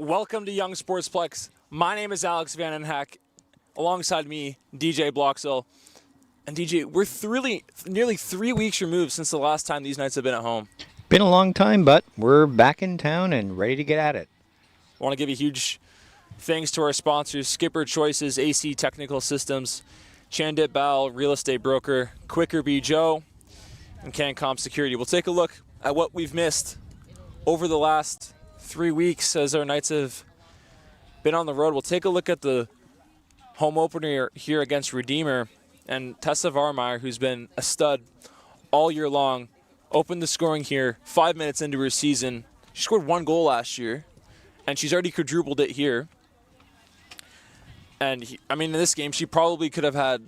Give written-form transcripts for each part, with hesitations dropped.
Welcome to Young Sportsplex. My name is Alex Van Den Heck. Alongside me, DJ Bloxell. And DJ, we're nearly 3 weeks removed since the last time these Knights have been at home. Been a long time, but we're back in town and ready to get at it. I want to give a huge thanks to our sponsors, Skipper Choices, AC Technical Systems, Chandit Bal, Real Estate Broker, Quicker B. Joe, and CanCom Security. We'll take a look at what we've missed over the last 3 weeks as our Knights have been on the road. We'll take a look at the home opener here against Redeemer, and Tessa Varmeyer, who's been a stud all year long, opened the scoring here 5 minutes into her season. She scored 1 goal last year, and she's already quadrupled it here. And, in this game, she probably could have had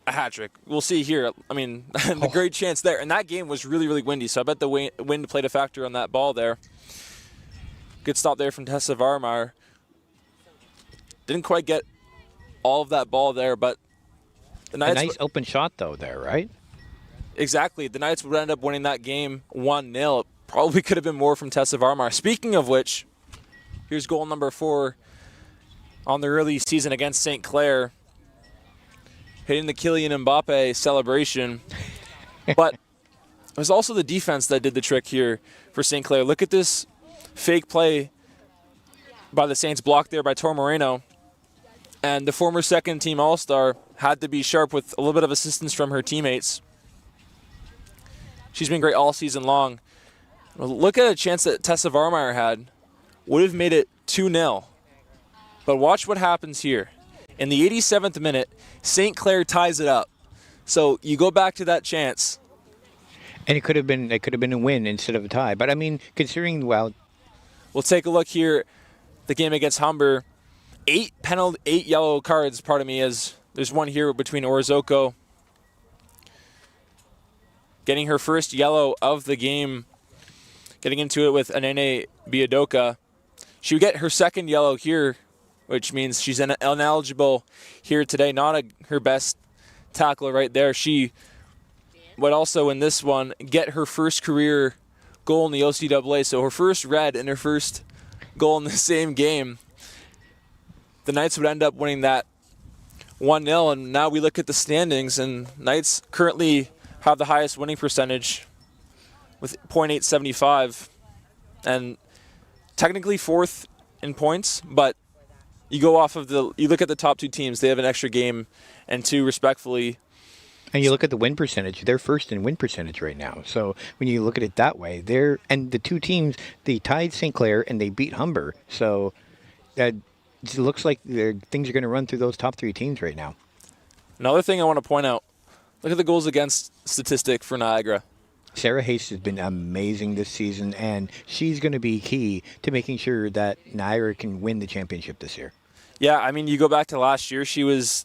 a hat trick. We'll see here. The great chance there. And that game was really, really windy, so I bet the wind played a factor on that ball there. Good stop there from Tessa Varmeyer. Didn't quite get all of that ball there, but the Knights... A nice open shot, though, there, right? Exactly. The Knights would end up winning that game 1-0. It probably could have been more from Tessa Varmeyer. Speaking of which, here's goal number 4 on the early season against St. Clair. Hitting the Kylian Mbappe celebration. But it was also the defense that did the trick here for St. Clair. Look at this fake play by the Saints, blocked there by Tor Moreno. And the former second-team All-Star had to be sharp with a little bit of assistance from her teammates. She's been great all season long. Look at a chance that Tessa Varmeyer had. Would have made it 2-0. But watch what happens here. In the 87th minute, St. Clair ties it up. So you go back to that chance. And it could have been a win instead of a tie. But considering we'll take a look here. The game against Humber. 8 yellow cards, as there's one here between Orozco getting her first yellow of the game, getting into it with Anene Biadoka. She would get her second yellow here, which means she's ineligible here today. Not her best tackler right there. She would also in this one get her first career goal in the OCAA, so her first red and her first goal in the same game. The Knights would end up winning that 1-0, and now we look at the standings, and Knights currently have the highest winning percentage with .875, and technically 4th in points, but you go off of you look at the top 2 teams, they have an extra game and 2 respectfully. And you look at the win percentage, they're first in win percentage right now. So when you look at it that way, and the 2 teams, they tied St. Clair and they beat Humber. So it looks like things are going to run through those top 3 teams right now. Another thing I want to point out, look at the goals against statistic for Niagara. Sarah Hayes has been amazing this season, and she's going to be key to making sure that Niagara can win the championship this year. Yeah, you go back to last year, she was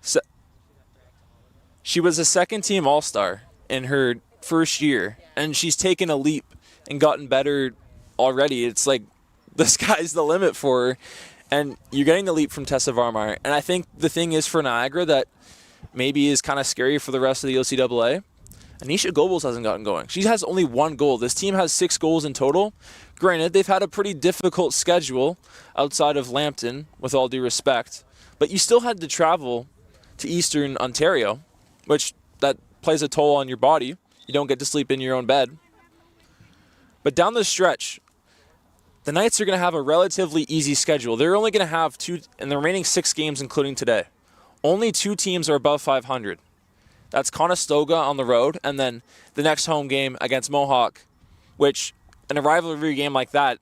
a second-team All-Star in her first year, and she's taken a leap and gotten better already. It's like the sky's the limit for her, and you're getting the leap from Tessa Varmeyer. And I think the thing is for Niagara that maybe is kind of scary for the rest of the OCAA, Anisha Goebbels hasn't gotten going. She has only 1 goal. This team has 6 goals in total. Granted, they've had a pretty difficult schedule outside of Lambton, with all due respect, but you still had to travel to Eastern Ontario, which that plays a toll on your body. You don't get to sleep in your own bed. But down the stretch, the Knights are going to have a relatively easy schedule. They're only going to have 2 in the remaining 6 games, including today. Only 2 teams are above 500. That's Conestoga on the road, and then the next home game against Mohawk, which in a rivalry game like that,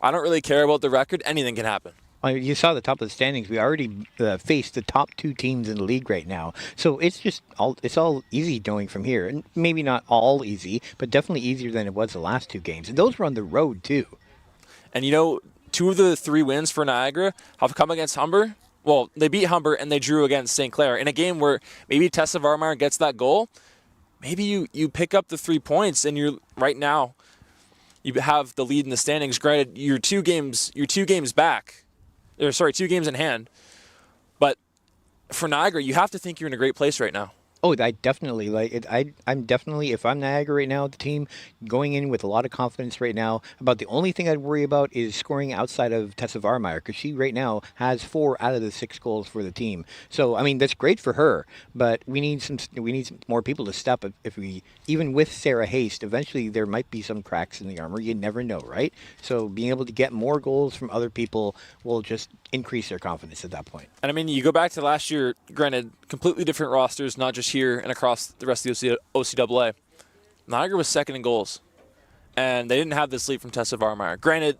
I don't really care about the record. Anything can happen. You saw the top of the standings. We already faced the top 2 teams in the league right now. So it's all easy going from here. And maybe not all easy, but definitely easier than it was the last 2 games. And those were on the road, too. And 2 of the 3 wins for Niagara have come against Humber. Well, they beat Humber and they drew against St. Clair. In a game where maybe Tessa Varmeyer gets that goal, maybe you pick up the 3 points, and you're right now you have the lead in the standings. Granted, you're 2 games back. 2 games in hand. But for Niagara, you have to think you're in a great place right now. Oh, I definitely like it. I'm definitely, if I'm Niagara right now, the team going in with a lot of confidence right now. About the only thing I'd worry about is scoring outside of Tessa Varmeyer because she right now has 4 out of the 6 goals for the team. So I mean that's great for her, but we need some more people to step up. If we even with Sarah Haste, eventually there might be some cracks in the armor. You never know, right? So being able to get more goals from other people will just increase their confidence at that point. And I mean, you go back to last year, granted, completely different rosters, not just here and across the rest of the OCAA. Niagara was second in goals, and they didn't have this lead from Tessa Varmeyer. Granted,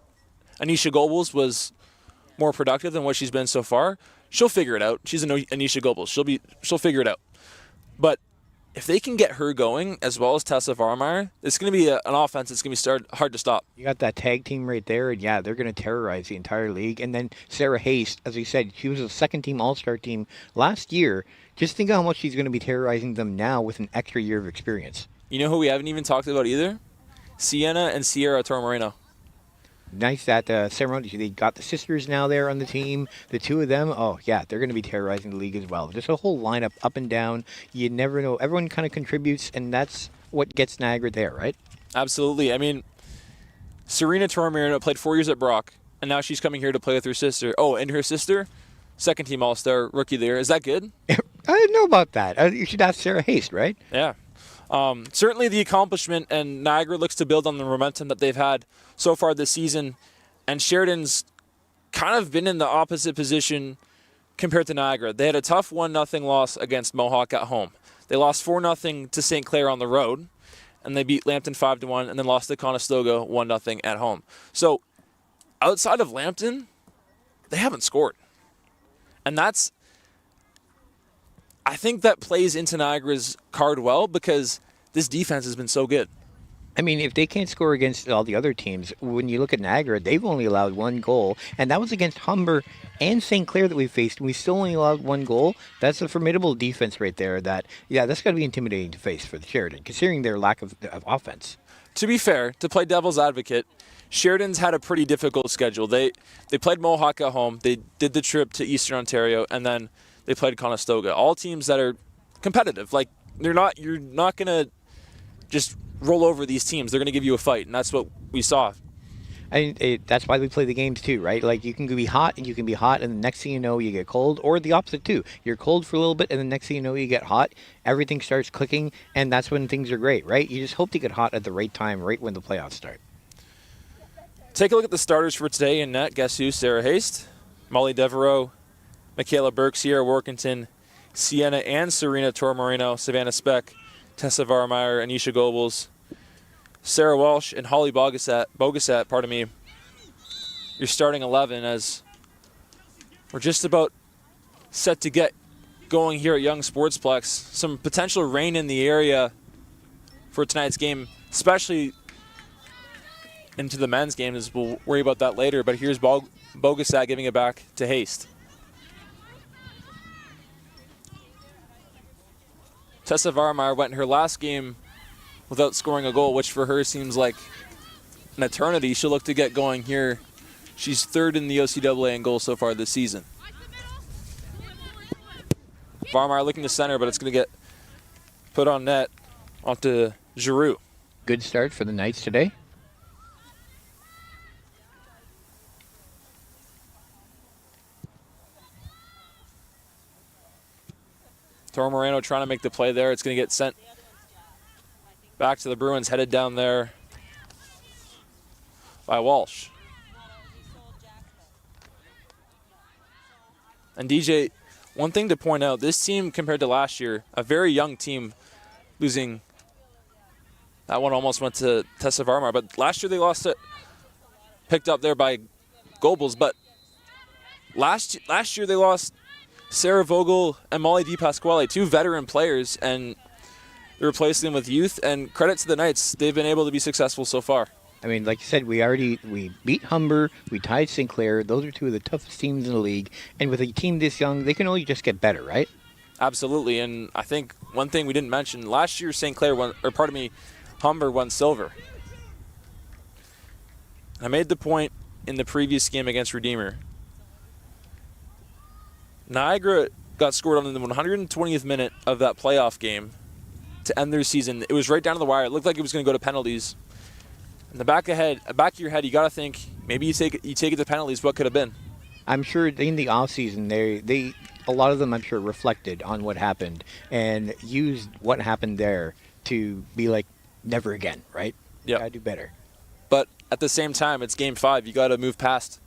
Anisha Goebbels was more productive than what she's been so far. She'll figure it out. She's Anisha Goebbels. She'll figure it out. But if they can get her going as well as Tessa Varmeyer, it's going to be an offense that's going to be hard to stop. You got that tag team right there, and yeah, they're going to terrorize the entire league. And then Sarah Haste, as we said, she was a second-team All-Star team last year. Just think of how much she's going to be terrorizing them now with an extra year of experience. You know who we haven't even talked about either? Sienna and Sierra Tormoreno. Nice that ceremony. They got the sisters now there on the team. The two of them, oh yeah, they're going to be terrorizing the league as well. Just a whole lineup up and down. You never know. Everyone kind of contributes, and that's what gets Niagara there, right? Absolutely. I mean, Serena Tormoreno played 4 years at Brock, and now she's coming here to play with her sister. Oh, and her sister, second-team All-Star, rookie of the year. Is that good? I didn't know about that. You should ask Sarah Haste, right? Yeah. Certainly the accomplishment, and Niagara looks to build on the momentum that they've had so far this season. And Sheridan's kind of been in the opposite position compared to Niagara. They had a tough 1-0 loss against Mohawk at home. They lost 4-0 to St. Clair on the road, and they beat Lambton 5-1, and then lost to Conestoga 1-0 at home. So outside of Lambton, they haven't scored. And I think that plays into Niagara's card well because this defense has been so good. I mean, if they can't score against all the other teams, when you look at Niagara, they've only allowed 1 goal, and that was against Humber and St. Clair that we faced, and we still only allowed 1 goal. That's a formidable defense right there. That's got to be intimidating to face for the Sheridan, considering their lack of offense. To be fair, to play devil's advocate, Sheridan's had a pretty difficult schedule. They played Mohawk at home, they did the trip to Eastern Ontario, and then they played Conestoga. All teams that are competitive. Like, you're not going to just roll over these teams. They're going to give you a fight, and that's what we saw. That's why we play the games too, right? Like you can be hot and the next thing you know you get cold, or the opposite too. You're cold for a little bit and the next thing you know you get hot. Everything starts clicking, and that's when things are great, right? You just hope to get hot at the right time, right when the playoffs start. Take a look at the starters for today in net. Guess who? Sarah Haste, Molly Devereaux, Michaela Burke, Sierra Workington, Sienna and Serena Tormoreno, Savannah Speck, Tessa Varmeyer, Anisha Goebbels, Sarah Walsh, and Holly Bogasat, your starting 11 as we're just about set to get going here at Young Sportsplex. Some potential rain in the area for tonight's game, especially into the men's game, as we'll worry about that later. But here's Bogasat giving it back to Haste. Tessa Varmeyer went in her last game without scoring a goal, which for her seems like an eternity. She'll look to get going here. She's third in the OCAA in goals so far this season. Varmeyer looking to center, but it's going to get put on net onto Giroux. Good start for the Knights today. Tormoreno trying to make the play there. It's going to get sent back to the Bruins, headed down there by Walsh. And DJ, one thing to point out, this team compared to last year, a very young team losing. That one almost went to Tessa Varmeyer, but last year they lost it, picked up there by Goebbels. But last year they lost Sarah Vogel and Molly DiPasquale, 2 veteran players, and they replaced them with youth. And credit to the Knights, they've been able to be successful so far. I mean, like you said, we beat Humber, we tied St. Clair. Those are 2 of the toughest teams in the league. And with a team this young, they can only just get better, right? Absolutely. And I think one thing we didn't mention, last year Humber won silver. I made the point in the previous game against Redeemer. Niagara got scored on in the 120th minute of that playoff game to end their season. It was right down to the wire. It looked like it was going to go to penalties. In the back of your head, you got to think maybe you take it to penalties. What could have been? I'm sure in the offseason, they a lot of them, I'm sure, reflected on what happened and used what happened there to be like, never again, right? Yeah. Gotta do better. But at the same time, it's Game 5. You got to move past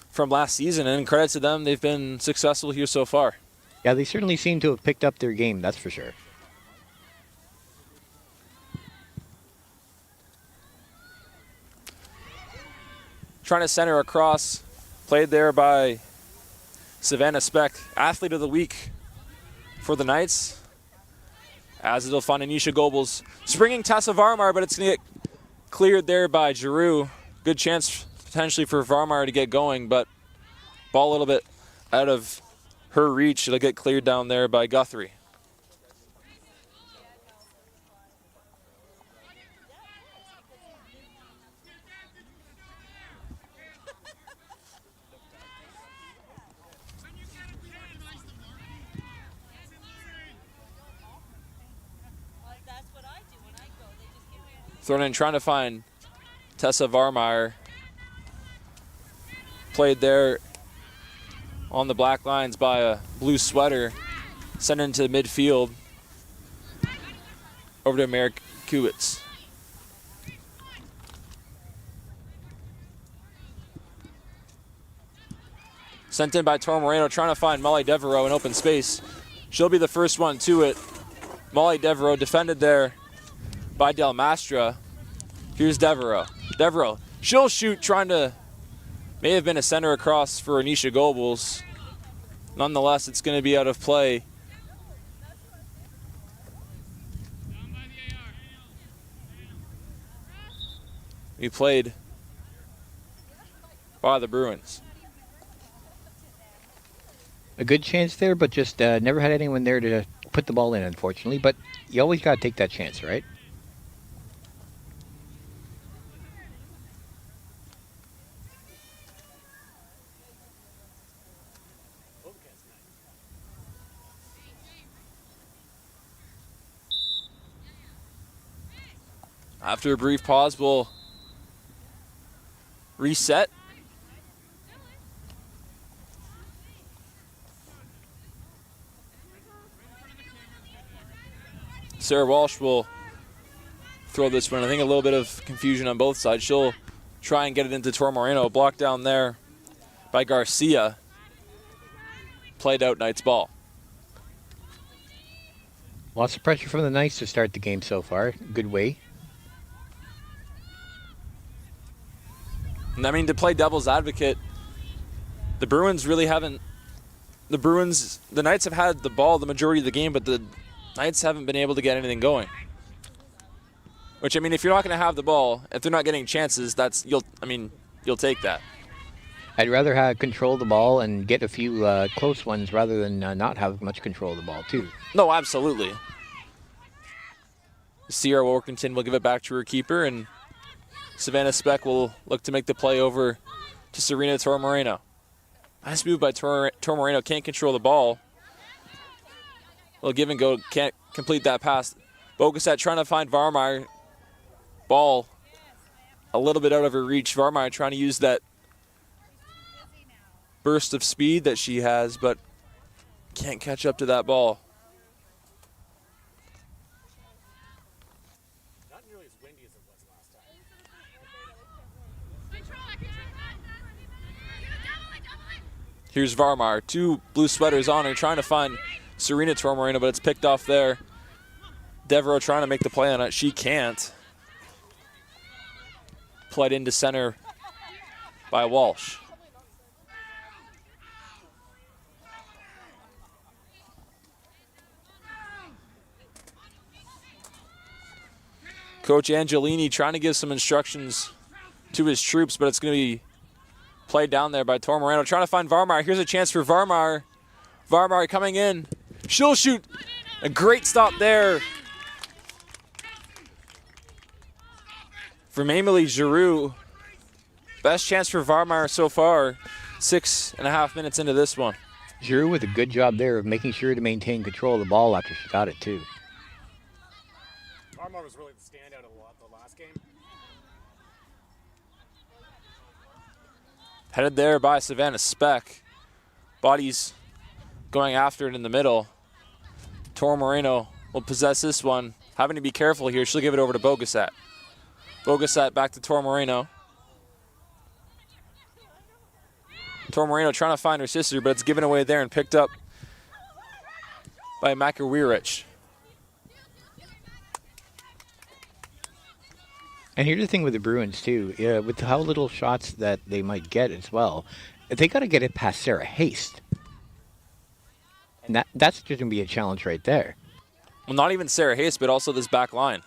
from last season, and credit to them, they've been successful here so far. Yeah, they certainly seem to have picked up their game, that's for sure. Trying to center across, played there by Savannah Speck, Athlete of the Week for the Knights, as it'll find Anisha Goebbels. Springing Tessa Varmar, but it's going to get cleared there by Giroux. Good chance potentially for Varmar to get going, but ball a little bit out of her reach. It'll get cleared down there by Guthrie. Thrown in, trying to find Tessa Varmar. Played there on the black lines by a blue sweater. Sent into midfield. Over to Merrick Kuwitz. Sent in by Tor Moreno, trying to find Molly Devereaux in open space. She'll be the first one to it. Molly Devereaux defended there by Del Mastra. Here's Devereaux. Devereaux, she'll shoot, trying to, may have been a center across for Anisha Goebbels. Nonetheless, it's going to be out of play. We played by the Bruins. A good chance there, but just never had anyone there to put the ball in, unfortunately. But you always got to take that chance, right? After a brief pause, we'll reset. Sarah Walsh will throw this one. I think a little bit of confusion on both sides. She'll try and get it into Tor Moreno. Blocked down there by Garcia. Played out Knights ball. Lots of pressure from the Knights to start the game so far. Good way. And I mean, to play devil's advocate, the Bruins really haven't. The Knights have had the ball the majority of the game, but the Knights haven't been able to get anything going. Which, I mean, if you're not going to have the ball, if they're not getting chances, you'll take that. I'd rather control the ball and get a few close ones rather than not have much control of the ball, too. No, absolutely. Sierra Workington will give it back to her keeper, and Savannah Speck will look to make the play over to Serena Tor Moreno. Nice move by Tor Moreno. Can't control the ball. Well, give and go. Can't complete that pass. Boguset trying to find Varmar. Ball a little bit out of her reach. Varmar trying to use that burst of speed that she has, but can't catch up to that ball. Not nearly as windy as it was last time. Here's Varmar. Two blue sweaters on her, trying to find Serena Tor Moreno, but it's picked off there. Devereaux trying to make the play on it. She can't. Played into center by Walsh. Coach Angelini trying to give some instructions to his troops, but it's going to be played down there by Tor Moreno. Trying to find Varmar. Here's a chance for Varmar. Varmar coming in. She'll shoot. A great stop there from Emily Giroux. Best chance for Varmar so far. 6.5 minutes into this one. Giroux with a good job there of making sure to maintain control of the ball after she got it, too. Varmar was really the standout of the last game. Headed there by Savannah Speck. Bodies going after it in the middle. Tor Moreno will possess this one. Having to be careful here. She'll give it over to Bogasat. Bogasat back to Tor Moreno. Tor Moreno trying to find her sister, but it's given away there and picked up by Makarwirich. And here's the thing with the Bruins, too. With how little shots that they might get as well, they got to get it past Sarah Haste. And that's just going to be a challenge right there. Well, not even Sarah Haste, but also this back line.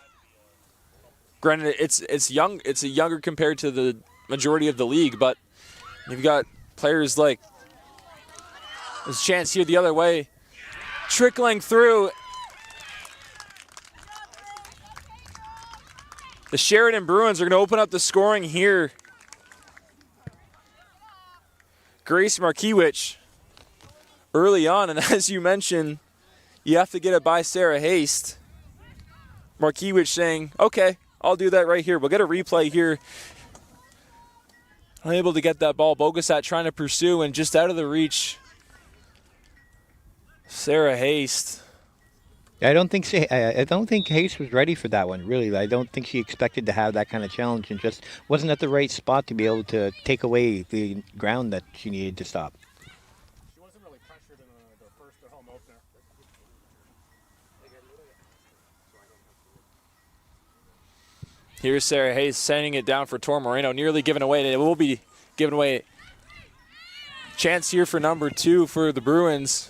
Granted, it's young. It's a younger compared to the majority of the league, but you've got players like there's a chance here the other way, trickling through. The Sheridan Bruins are going to open up the scoring here. Grace Markiewicz early on, and as you mentioned, you have to get it by Sarah Haste. Markiewicz saying, okay, I'll do that right here. We'll get a replay here. Unable to get that ball. Bogasat trying to pursue and just out of the reach. Sarah Haste. I don't think Haste was ready for that one, really. I don't think she expected to have that kind of challenge and just wasn't at the right spot to be able to take away the ground that she needed to stop. She wasn't really pressured in the first or home opener. Here's Sarah Hayes sending it down for Tor Moreno, nearly given away. It will be given away. Chance here for number 2 for the Bruins.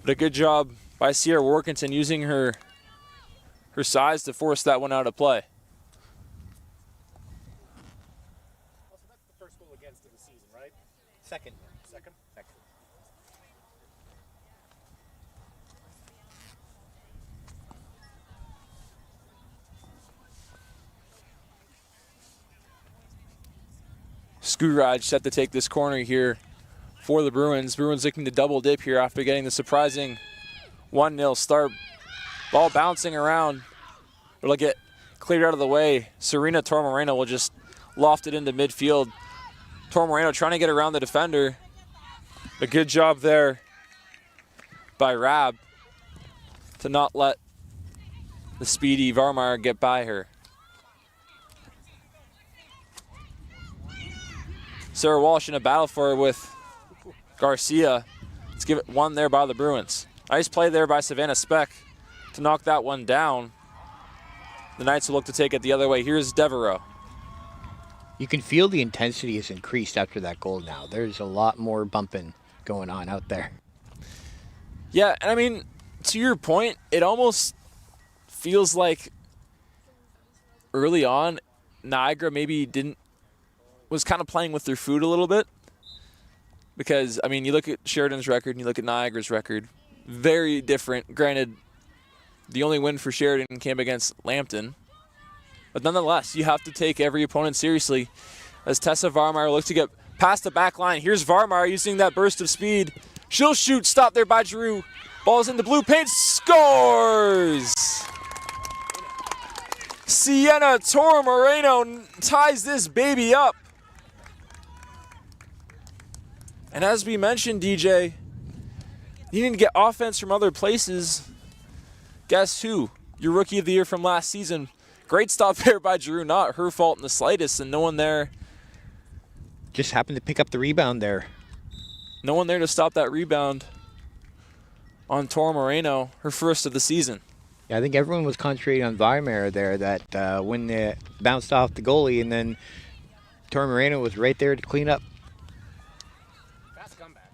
But a good job by Sierra Workington using her size to force that one out of play. Also, that's the first goal against of the season, right? Second. Second? Second. Skuraj set to take this corner here for the Bruins. Bruins looking to double dip here after getting the surprising 1-0 start. Ball bouncing around. It'll get cleared out of the way. Serena Tor Moreno will just loft it into midfield. Tor Moreno trying to get around the defender. A good job there by Rab to not let the speedy Varmar get by her. Sarah Walsh in a battle for it with Garcia. Let's give it one there by the Bruins. Nice play there by Savannah Speck to knock that one down. The Knights will look to take it the other way. Here's Devereaux. You can feel the intensity has increased after that goal now. There's a lot more bumping going on out there. Yeah, and I mean, to your point, it almost feels like early on, Niagara maybe was kind of playing with their food a little bit. Because, I mean, you look at Sheridan's record and you look at Niagara's record. Very different. Granted, the only win for Sheridan came against Lambton. But nonetheless, you have to take every opponent seriously. As Tessa Varmar looks to get past the back line. Here's Varmar using that burst of speed. She'll shoot. Stopped there by Giroux. Ball's in the blue paint. Scores! Sienna Tor Moreno ties this baby up. And as we mentioned, DJ, you need to get offense from other places. Guess who? Your rookie of the year from last season. Great stop there by Giroux. Not her fault in the slightest, and no one there. Just happened to pick up the rebound there. No one there to stop that rebound on Tor Moreno, her first of the season. Yeah, I think everyone was concentrating on Weimar there, that when they bounced off the goalie, and then Tor Moreno was right there to clean up. Fast comeback.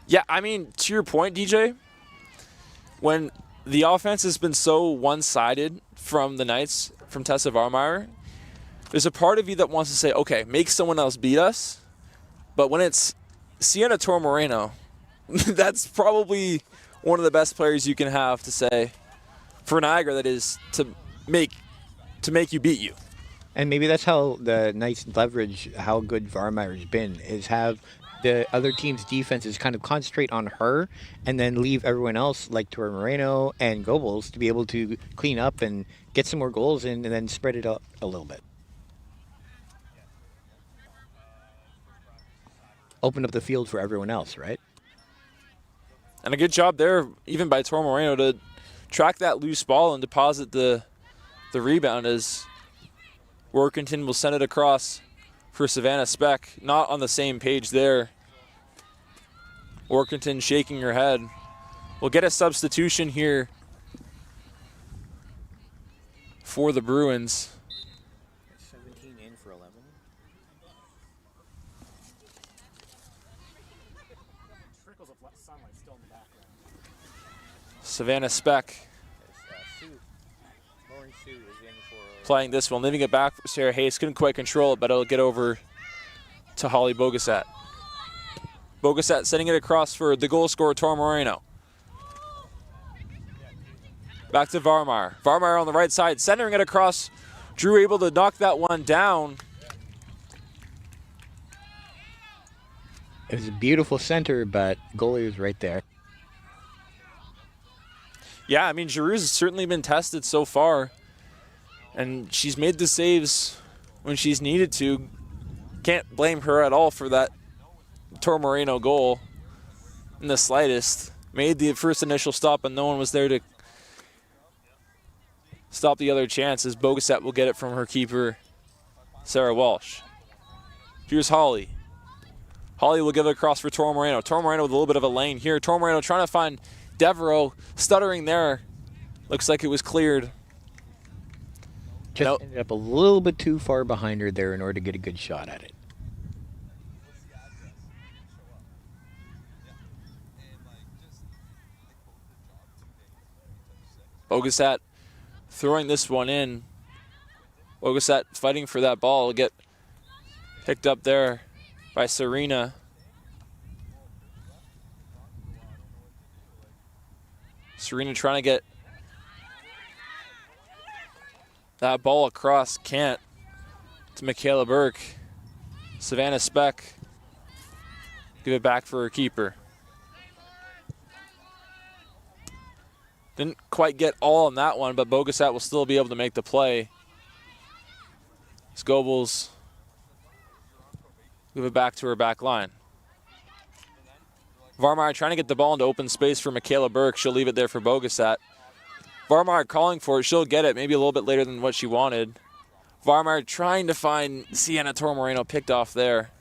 Yeah, I mean, to your point, DJ, when the offense has been so one-sided from the Knights, from Tessa Varmar, there's a part of you that wants to say, okay, make someone else beat us. But when it's Sienna Tor Moreno, that's probably one of the best players you can have to say, for Niagara, that is, to make you beat you. And maybe that's how the Knights leverage how good Varmar has been, is have the other team's defense is kind of concentrate on her and then leave everyone else like Tor Moreno and Goebbels to be able to clean up and get some more goals in and then spread it out a little bit. Open up the field for everyone else, right? And a good job there, even by Tor Moreno, to track that loose ball and deposit the rebound as Workington will send it across for Savannah Speck. Not on the same page there. Workington shaking her head. We'll get a substitution here for the Bruins. 17 in for 11. Trickles of sunlight still in the background. Savannah Speck Lauren Sue is in for playing this one, leaving it back for Sarah Hayes. Couldn't quite control it, but it'll get over to Holly Bogasat. Bogasat sending it across for the goal scorer, Tor Moreno. Back to Varmar. Varmar on the right side, centering it across. Drew able to knock that one down. It was a beautiful center, but goalie was right there. Yeah, I mean, Giroux's certainly been tested so far, and she's made the saves when she's needed to. Can't blame her at all for that Tor Moreno goal in the slightest. Made the first initial stop, and no one was there to stop the other chances. Bogasat will get it from her keeper, Sarah Walsh. Here's Holly. Holly will give it across for Tor Moreno. Tor Moreno with a little bit of a lane here. Tor Moreno trying to find Devereaux, stuttering there. Looks like it was cleared. Just ended up a little bit too far behind her there in order to get a good shot at it. Bogasat throwing this one in. Bogasat fighting for that ball. Will get picked up there by Serena. Serena trying to get that ball across. Can't. To Michaela Burke. Savannah Speck. Give it back for her keeper. Didn't quite get all on that one, but Bogasat will still be able to make the play. Goebbels give it back to her back line. Varmar trying to get the ball into open space for Michaela Burke. She'll leave it there for Bogasat. Varmar calling for it. She'll get it maybe a little bit later than what she wanted. Varmar trying to find Sienna Tor Moreno, picked off there.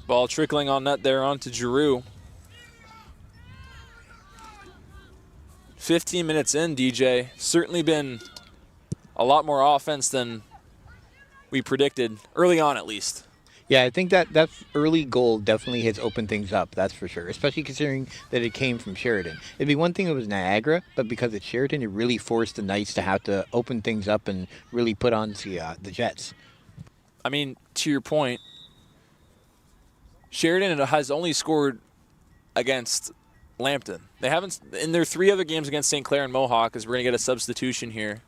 Ball trickling on net there onto Giroux. 15 minutes in, DJ. Certainly been a lot more offense than we predicted, early on at least. Yeah, I think that early goal definitely has opened things up, that's for sure, especially considering that it came from Sheridan. It'd be one thing if it was Niagara, but because it's Sheridan, it really forced the Knights to have to open things up and really put on the Jets. I mean, to your point, Sheridan has only scored against Lambton. They haven't, in their 3 other games against St. Clair and Mohawk, as we're going to get a substitution here.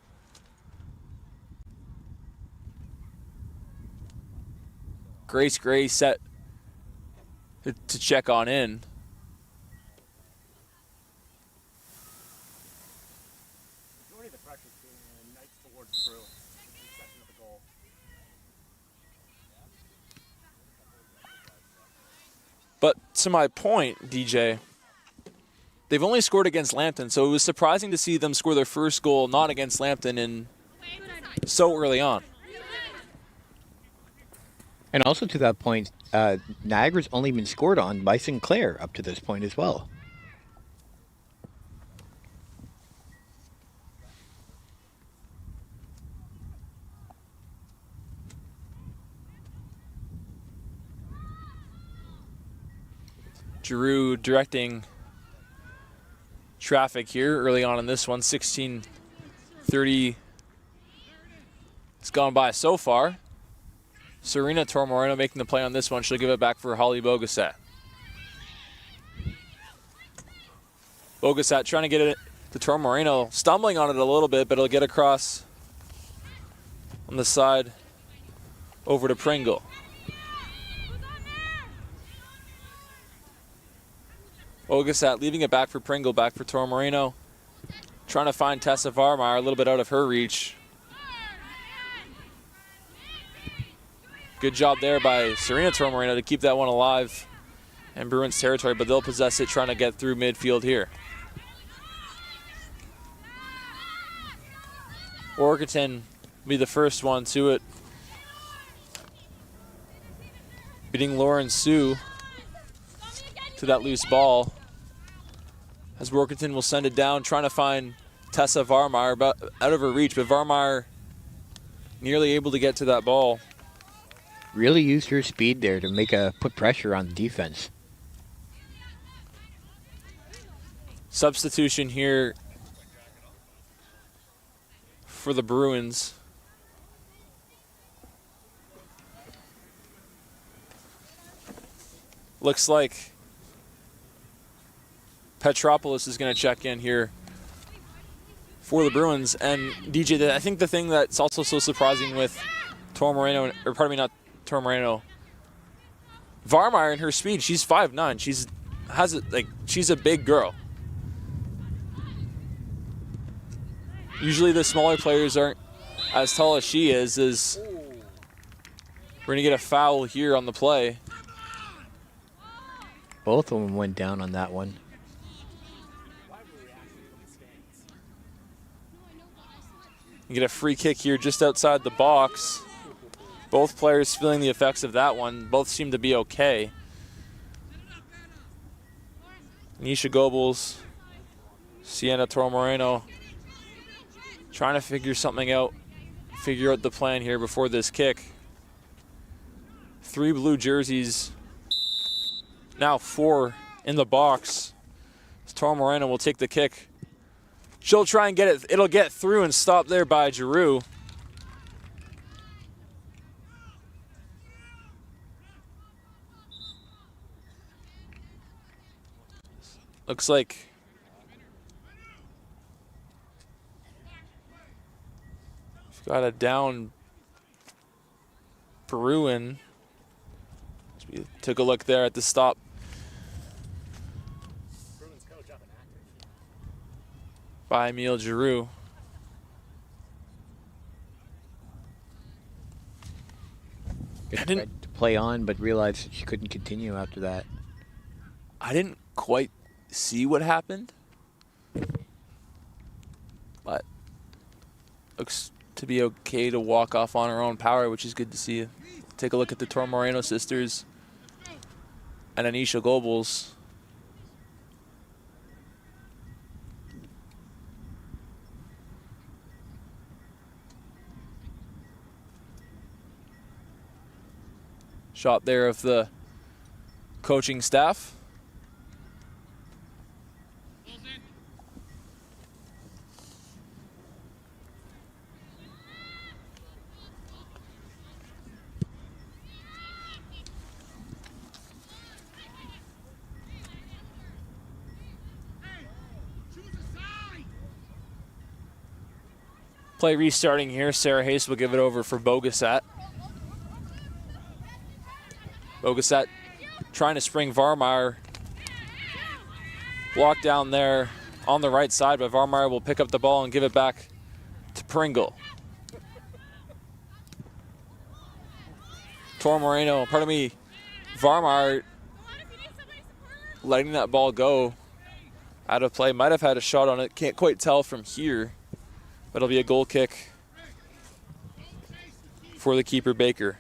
Grace Gray set to check on in. Majority of the pressure is being Knights towards Drew. Section of the goal. But to my point, DJ, they've only scored against Lambton, so it was surprising to see them score their first goal not against Lambton in so early on. And also to that point, Niagara's only been scored on by Sinclair up to this point as well. Giroux directing traffic here early on in this one. 16:30 it's gone by so far. Serena Tor Moreno making the play on this one. She'll give it back for Holly Bogasat. Bogusat trying to get it to Tor Moreno, stumbling on it a little bit, but it'll get across on the side over to Pringle. Bogusat leaving it back for Pringle, back for Tor Moreno. Trying to find Tessa Varmeyer, a little bit out of her reach. Good job there by Serena Tor Moreno to keep that one alive in Bruins territory, but they'll possess it, trying to get through midfield here. Orkerton will be the first one to it. Beating Lauren Sue to that loose ball. As Workington will send it down, trying to find Tessa Varmeyer, but out of her reach, but Varmeyer nearly able to get to that ball. Really used her speed there to put pressure on the defense. Substitution here for the Bruins. Looks like Petropoulos is going to check in here for the Bruins. And DJ, I think the thing that's also so surprising with Tor Moreno, or pardon me, not Tor Moreno, Varmeyer and her speed, she's 5'9". She's a big girl. Usually the smaller players aren't as tall as she is. We're going to get a foul here on the play. Both of them went down on that one. You get a free kick here just outside the box. Both players feeling the effects of that one. Both seem to be okay. Nisha Goebbels, Sienna Tor Moreno trying to figure something out, figure out the plan here before this kick. 3 blue jerseys, now 4 in the box. Tor Moreno will take the kick. She'll try and get it. It'll get through and stop there by Giroux. Looks like we've got a down Bruin. We took a look there at the stop. By Emile Giroux. Tried to play on, but realized that she couldn't continue after that. I didn't quite see what happened, but looks to be okay to walk off on her own power, which is good to see. Take a look at the Tor Moreno sisters and Anisha Goebbels. Shot there of the coaching staff. Play restarting here. Sarah Hayes will give it over for Bogusat. Bogusat trying to spring Varmeyer. Block down there on the right side, but Varmeyer will pick up the ball and give it back to Pringle. Tor Moreno, pardon me, Varmeyer letting that ball go out of play. Might have had a shot on it. Can't quite tell from here, but it'll be a goal kick for the keeper, Baker.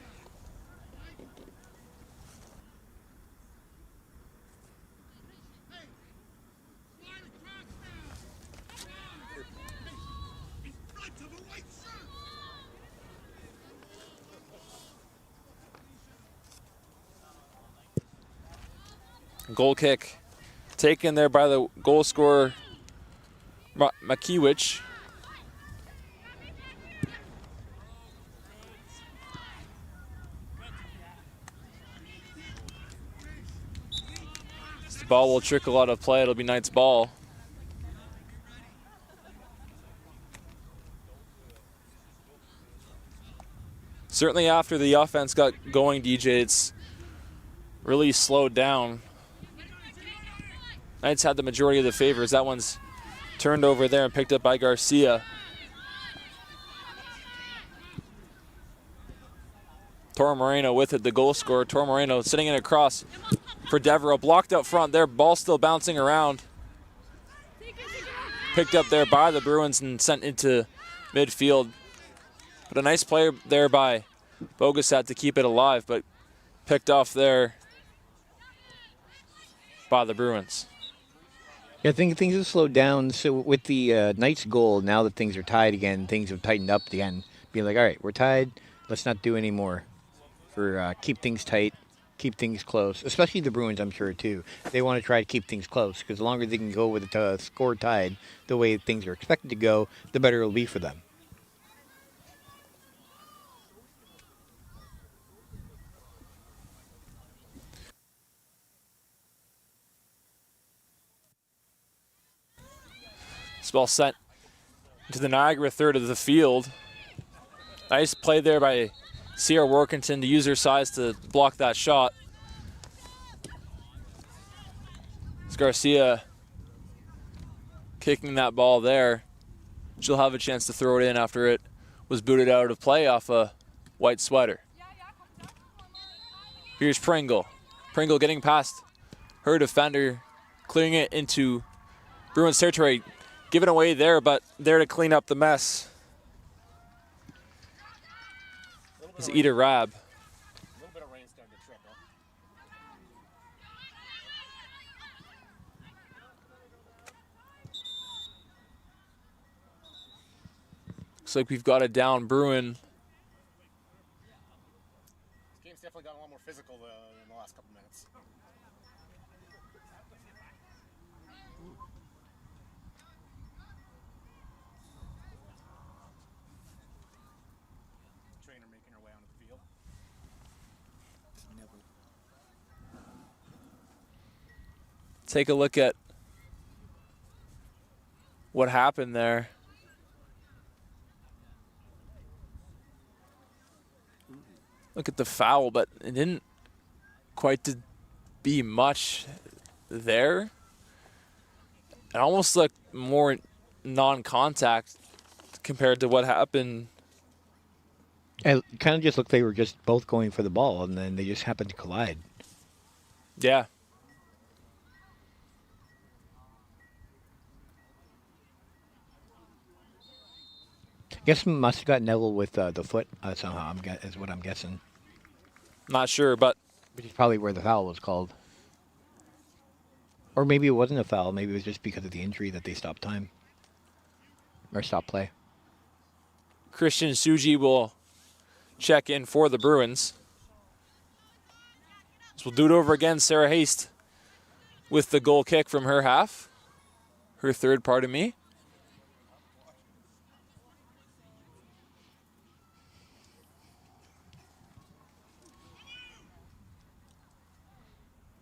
Goal kick taken there by the goal scorer, Makiewicz. The ball will trickle out of play. It'll be Knight's ball. Certainly after the offense got going, DJ, it's really slowed down. Knights had the majority of the favors. That one's turned over there and picked up by Garcia. Toro Moreno with it, the goal scorer. Toro Moreno sitting in across for Devereaux. Blocked out front there, ball still bouncing around. Picked up there by the Bruins and sent into midfield. But a nice play there by Bogasat to keep it alive, but picked off there by the Bruins. Yeah, I think things have slowed down. So with the Knights' goal, now that things are tied again, things have tightened up again. Being like, all right, we're tied. Let's not do any more. For keep things tight, keep things close. Especially the Bruins, I'm sure too. They want to try to keep things close because the longer they can go with the score tied, the way things are expected to go, the better it'll be for them. This ball sent to the Niagara third of the field. Nice play there by Sierra Workington to use her size to block that shot. It's Garcia kicking that ball there. She'll have a chance to throw it in after it was booted out of play off a white sweater. Here's Pringle. Pringle getting past her defender, clearing it into Bruins territory. Given away there, but there to clean up the mess is Ida Rab. A little bit of rain starting to trickle. Looks like we've got a down Bruin. This game's definitely gotten a lot more physical in the last couple minutes. Trainer making her way onto the field. Take a look at what happened there. Look at the foul, but it didn't quite be much there. It almost looked more non-contact compared to what happened. It kind of just looked they were just both going for the ball, and then they just happened to collide. Yeah. I guess must have got Neville with the foot somehow, is what I'm guessing. Not sure, but Which is probably where the foul was called. Or maybe it wasn't a foul. Maybe it was just because of the injury that they stopped time. Or stopped play. Christian Suji will check in for the Bruins. So we'll do it over again. Sarah Haste with the goal kick from her half. Her third, pardon me.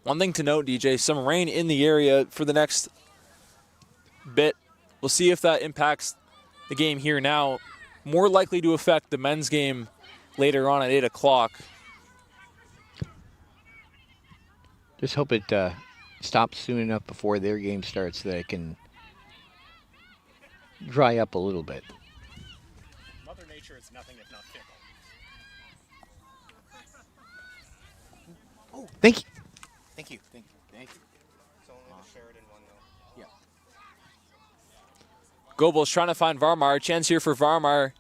One thing to note, DJ, some rain in the area for the next bit. We'll see if that impacts the game here now. More likely to affect the men's game later on at 8 o'clock. Just hope it stops soon enough before their game starts that it can dry up a little bit. Mother Nature is nothing if not fickle. Oh, thank you. Thank you. Thank you. Thank you. It's only the Sheridan one, though. Yeah. Goebel's trying to find Varmar. Chance here for Varmar.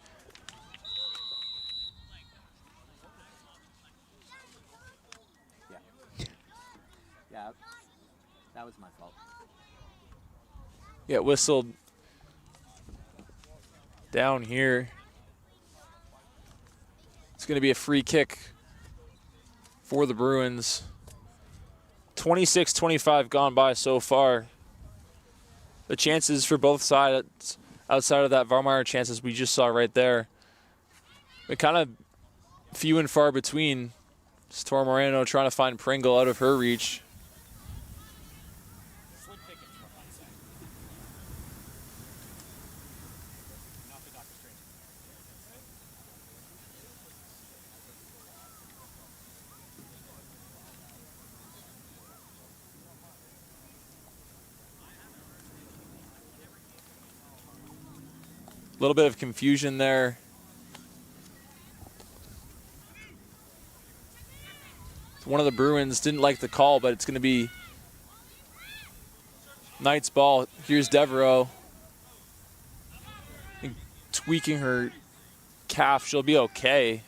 Yeah. That was my fault. Yeah, whistled down here. It's going to be a free kick for the Bruins. 26-25 gone by so far. The chances for both sides outside of that Varmar chances we just saw right there, they're kind of few and far between. It's Tor Moreno trying to find Pringle out of her reach. Slid pickets from one side. Not the Doctor Strange. A little bit of confusion there. One of the Bruins didn't like the call, but it's going to be Knight's ball. Here's Devereaux. Tweaking her calf. She'll be okay.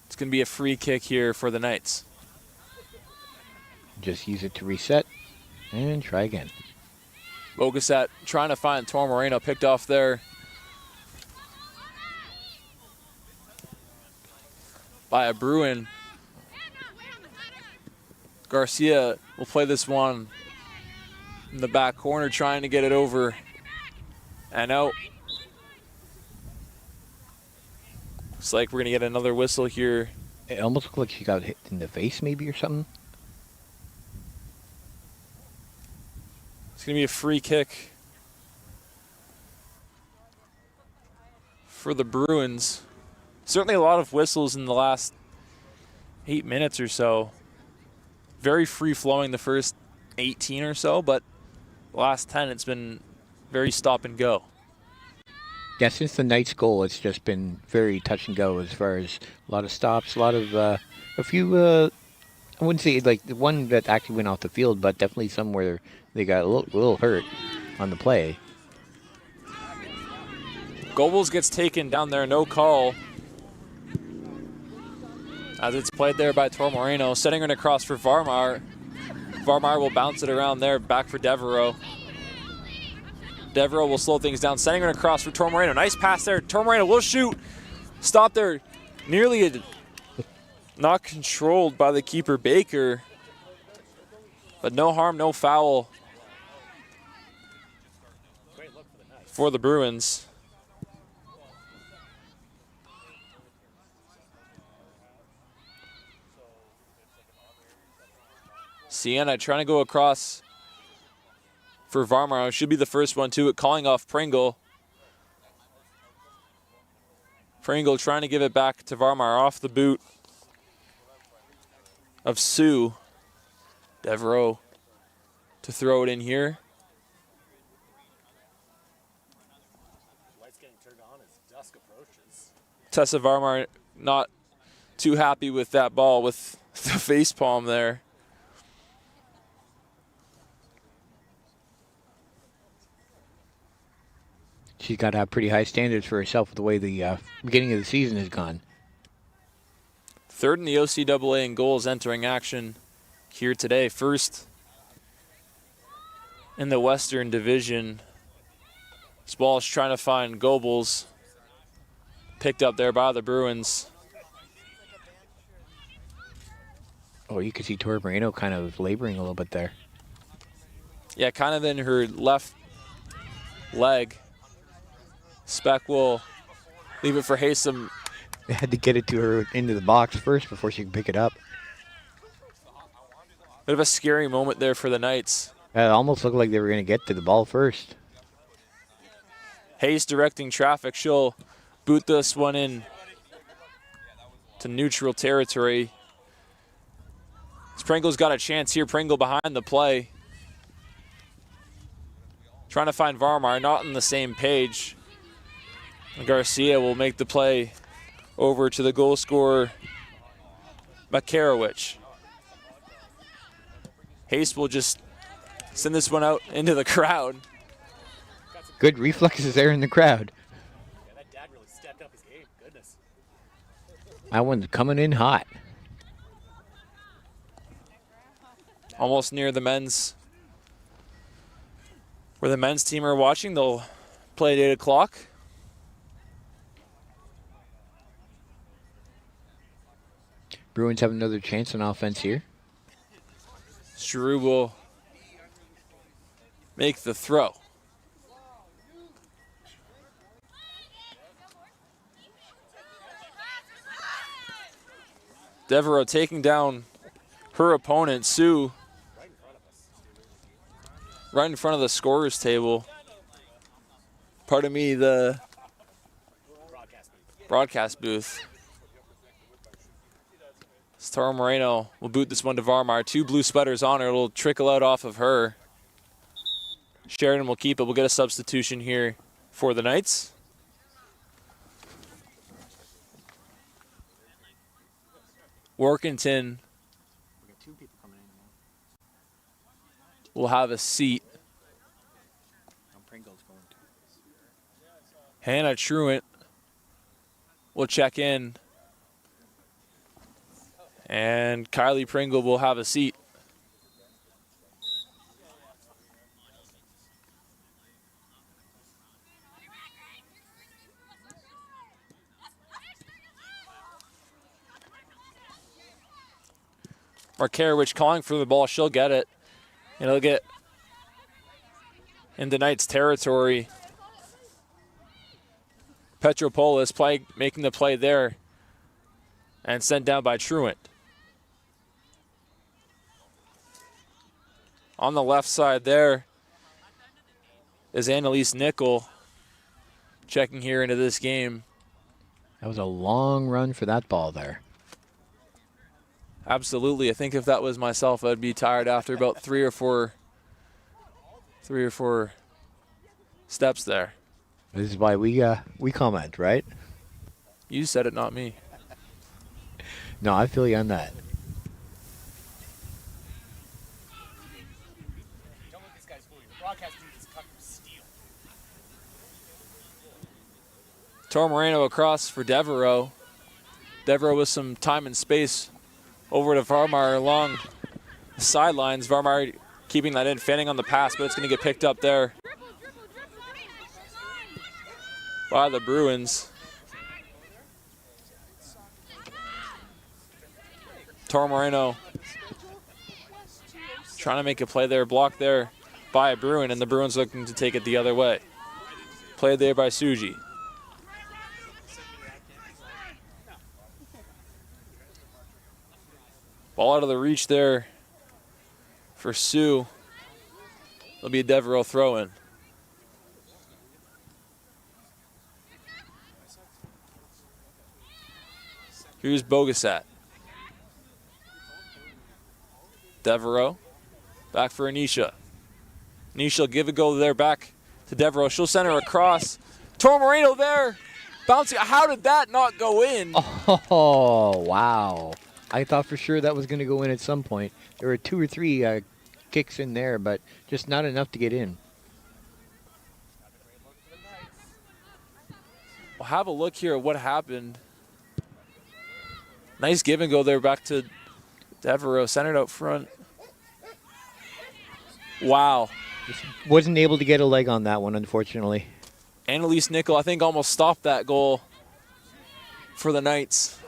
It's going to be a free kick here for the Knights. Just use it to reset and try again. Bogasat trying to find Tor Moreno, picked off there by a Bruin. Garcia will play this one in the back corner, trying to get it over and out. Looks like we're going to get another whistle here. It almost looked like she got hit in the face maybe or something. It's going to be a free kick for the Bruins. Certainly a lot of whistles in the last 8 minutes or so. Very free-flowing the first 18 or so, but the last 10 it's been very stop and go. Yeah, since the Knights goal, it's just been very touch and go as far as a lot of stops, a lot of, a few, I wouldn't say like the one that actually went off the field, but definitely some where they got a little hurt on the play. Goebbels gets taken down there, no call. As it's played there by Tor Moreno, setting it across for Varmar. Varmar will bounce it around there, back for Devereaux. Devereaux will slow things down, sending it across for Tor Moreno. Nice pass there. Tor Moreno will shoot. Stop there. Nearly not controlled by the keeper, Baker. But no harm, no foul for the Bruins. Sienna trying to go across for Varmar. Should be the first one to it, calling off Pringle. Pringle trying to give it back to Varmar off the boot of Sue. Devereaux to throw it in here. Lights getting turned on as dusk approaches. Tessa Varmar not too happy with that ball with the facepalm there. She's got to have pretty high standards for herself with the way the beginning of the season has gone. Third in the OCAA in goals entering action here today. First in the Western Division. This ball is trying to find Goebbels. Picked up there by the Bruins. Oh, you can see Tor Moreno kind of laboring a little bit there. Yeah, kind of in her left leg. Speck will leave it for Haysom. They had to get it to her into the box first before she could pick it up. Bit of a scary moment there for the Knights. It almost looked like they were going to get to the ball first. Hayes directing traffic. She'll boot this one in to neutral territory. Pringle's got a chance here. Pringle behind the play. Trying to find Varmar, not on the same page. Garcia will make the play over to the goal scorer, Makarowicz. Hayes will just send this one out into the crowd. Good reflexes there in the crowd. Yeah, that dad really stepped up his game. Goodness. That one's coming in hot. Almost near the men's, where the men's team are watching. They'll play at 8 o'clock. Bruins have another chance on offense here. Giroux will make the throw. Devereaux taking down her opponent, Sue, right in front of the scorer's table. Pardon me, the broadcast booth. Tara Moreno will boot this one to Varmar. 2 blue sweaters on her. It'll trickle out off of her. Sheridan will keep it. We'll get a substitution here for the Knights. Workington We got 2 people coming in now. will have a seat. Pringle's going to. Hannah Truant will check in. And Kylie Pringle will have a seat. Markarewicz calling for the ball. She'll get it. And it'll get into Knights territory. Petropoulos making the play there. And sent down by Truant. On the left side there is Annalise Nickel checking here into this game. That was a long run for that ball there. Absolutely. I think if that was myself, I'd be tired after about three or four steps there. This is why we comment, right? You said it, not me. No, I feel you on that. Don't let this guy's fool you. The broadcast dude is cut from steel. Tor Moreno across for Devereaux. Devereaux with some time and space over to Varmar along the sidelines. Varmar keeping that in, fanning on the pass, but it's going to get picked up there by the Bruins. Tor Moreno trying to make a play there, blocked there by a Bruin, and the Bruins looking to take it the other way. Played there by Suji. Ball out of the reach there for Sue. It'll be a Devereaux throw-in. Here's Bogasat. Devereaux. Back for Anisha. Anisha will give a go there back to Devereaux. She'll send her across. Tor Moreno there. Bouncing. How did that not go in? Oh, wow. I thought for sure that was going to go in at some point. There were 2 or 3 kicks in there, but just not enough to get in. We'll have a look here at what happened. Nice give and go there back to Devereaux. Centered out front. Wow. Just wasn't able to get a leg on that one, unfortunately. Annalise Nickel, I think, almost stopped that goal for the Knights.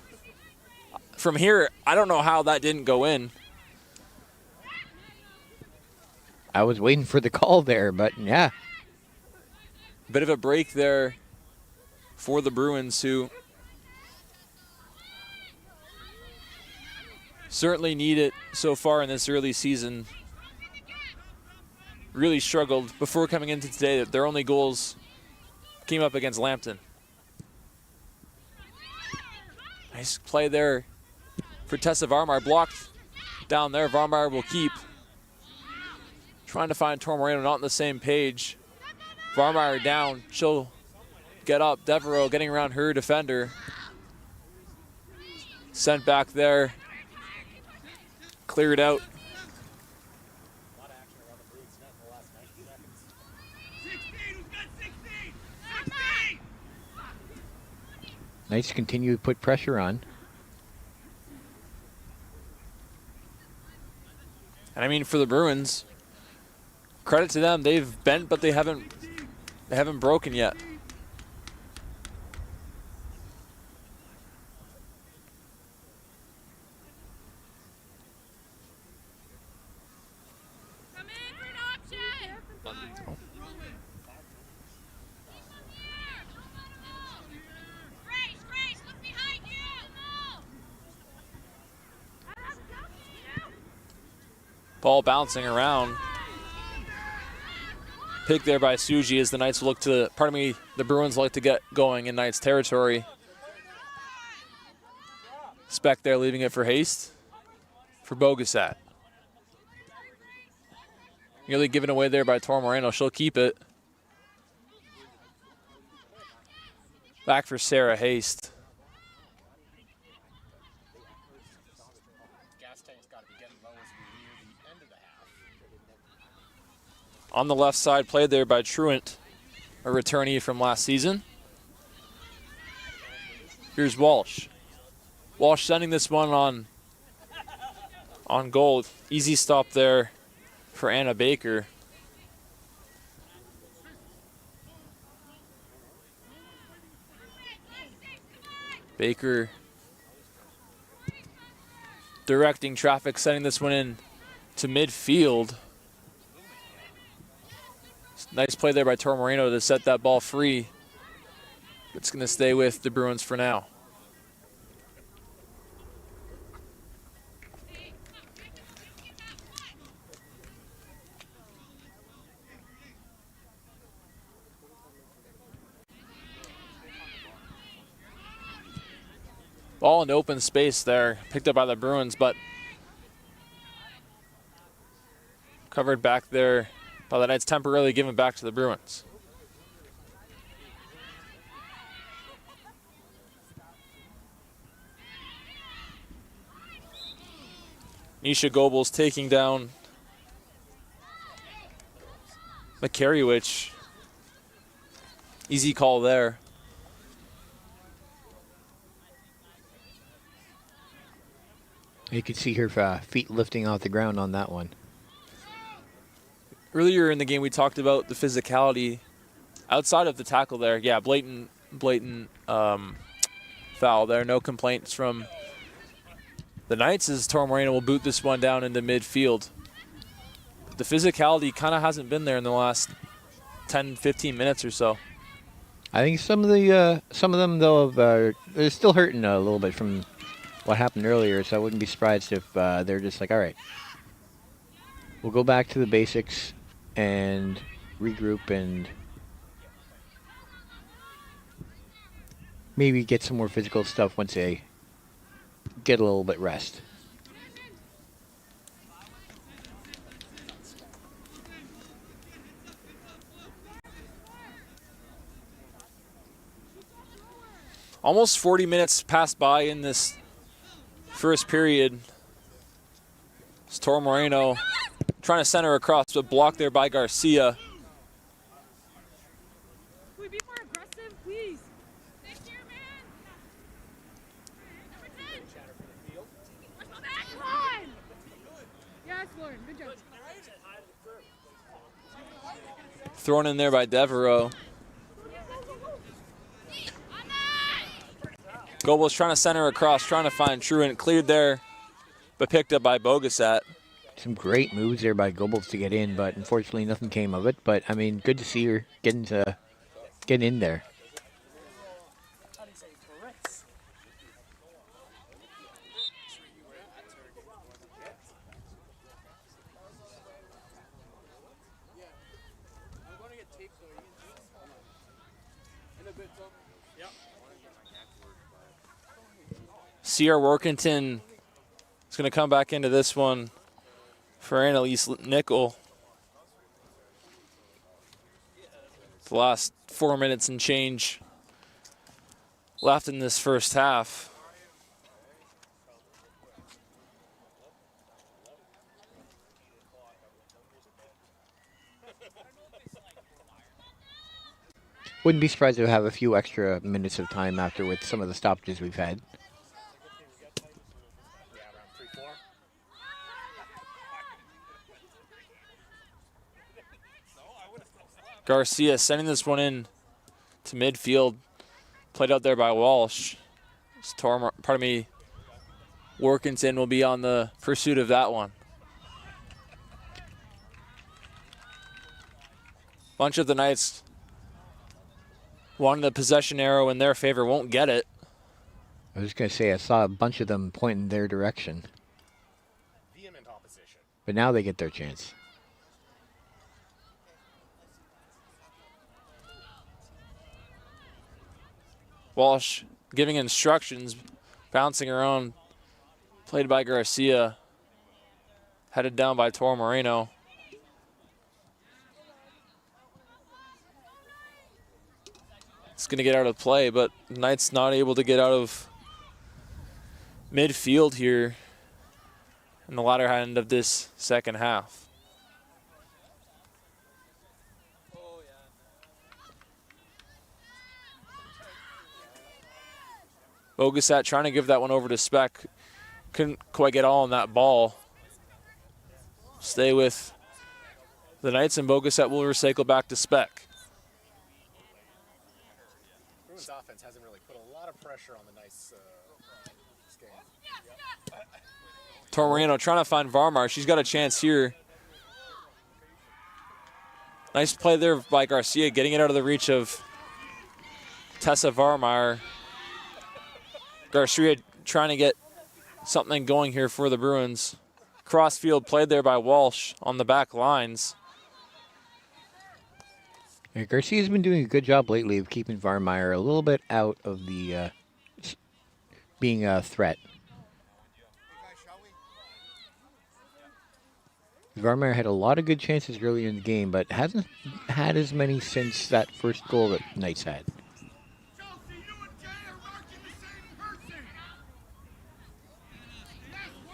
From here, I don't know how that didn't go in. I was waiting for the call there, but yeah. Bit of a break there for the Bruins, who certainly need it so far in this early season. Really struggled before coming into today. Their only goals came up against Lambton. Nice play there for Tessa Varmar. Blocked down there. Varmar will keep. Trying to find Tor Moreno, not on the same page. Varmar down. She'll get up. Devereaux getting around her defender. Sent back there. Cleared out. Nice to continue to put pressure on. And I mean, for the Bruins, credit to them. They've bent, but they haven't broken yet. Come in for an option. Grace, look behind you. Ball bouncing around. Pick there by Suji as the Knights look to, the Bruins like to get going in Knights territory. Speck there leaving it for Haste. For Bogasat. Nearly given away there by Tor Moreno. She'll keep it. Back for Sarah Haste. Gas tank's got to be getting low as we near the end of the half. On the left side, played there by Truant, a returnee from last season. Here's Walsh. Walsh sending this one on goal. Easy stop there for Anna Baker. Baker directing traffic, sending this one in to midfield. Nice play there by Tor Moreno to set that ball free. It's going to stay with the Bruins for now. Ball in open space there, picked up by the Bruins, but covered back there by the Knights, temporarily given back to the Bruins. Nisha Goebbels taking down Makariewicz. Easy call there. You could see her feet lifting off the ground on that one. Earlier in the game, we talked about the physicality outside of the tackle there. Yeah, blatant foul there. No complaints from the Knights as Tor Moreno will boot this one down into midfield. But the physicality kind of hasn't been there in the last 10, 15 minutes or so. I think some of them though they're still hurting a little bit from what happened earlier, so I wouldn't be surprised if they're just like, all right, we'll go back to the basics and regroup and maybe get some more physical stuff once they get a little bit rest. Almost 40 minutes passed by in this first period. It's Tor Moreno trying to center across, but blocked there by Garcia. Can we be more aggressive, please? Stay here, man. Number 10. Let's go back. Come on. Yes, Lauren. Good job. Thrown in there by Devereaux. Goebbels trying to center across, trying to find Truant. Cleared there, but picked up by Bogasat. Some great moves there by Goebbels to get in, but unfortunately nothing came of it. But, I mean, good to see her getting in there. Sierra Workington is going to come back into this one for Annalise Nickel. The last 4 minutes and change left in this first half. Wouldn't be surprised to have a few extra minutes of time after with some of the stoppages we've had. Garcia sending this one in to midfield. Played out there by Walsh. Workington will be on the pursuit of that one. Bunch of the Knights wanting the possession arrow in their favor, won't get it. I was going to say, I saw a bunch of them pointing their direction. Vehement opposition. But now they get their chance. Walsh giving instructions, bouncing around Played by Garcia. Headed down by Toro Moreno. It's going to get out of play, but Knight's not able to get out of midfield here in the latter end of this second half. Bogasat trying to give that one over to Speck. Couldn't quite get all on that ball. Stay with the Knights, and Bogasat will recycle back to Speck. Bruins offense hasn't really put a lot of pressure on the Knights this game. Toro Moreno trying to find Varmar. She's got a chance here. Nice play there by Garcia, getting it out of the reach of Tessa Varmar. Garcia trying to get something going here for the Bruins. Crossfield played there by Walsh on the back lines. Yeah, Garcia's been doing a good job lately of keeping Varmeyer a little bit out of the being a threat. Varmeyer had a lot of good chances earlier in the game, but hasn't had as many since that first goal that Knights had.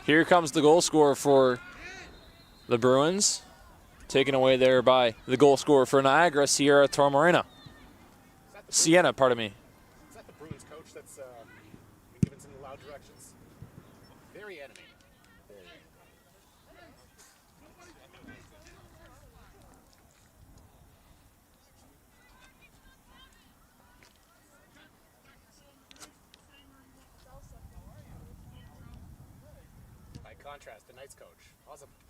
Here comes the goal scorer for the Bruins. Taken away there by the goal scorer for Niagara, Sienna, pardon me. Is that the Bruins coach that's been giving some loud directions? Very animated. By contrast, the Knights coach,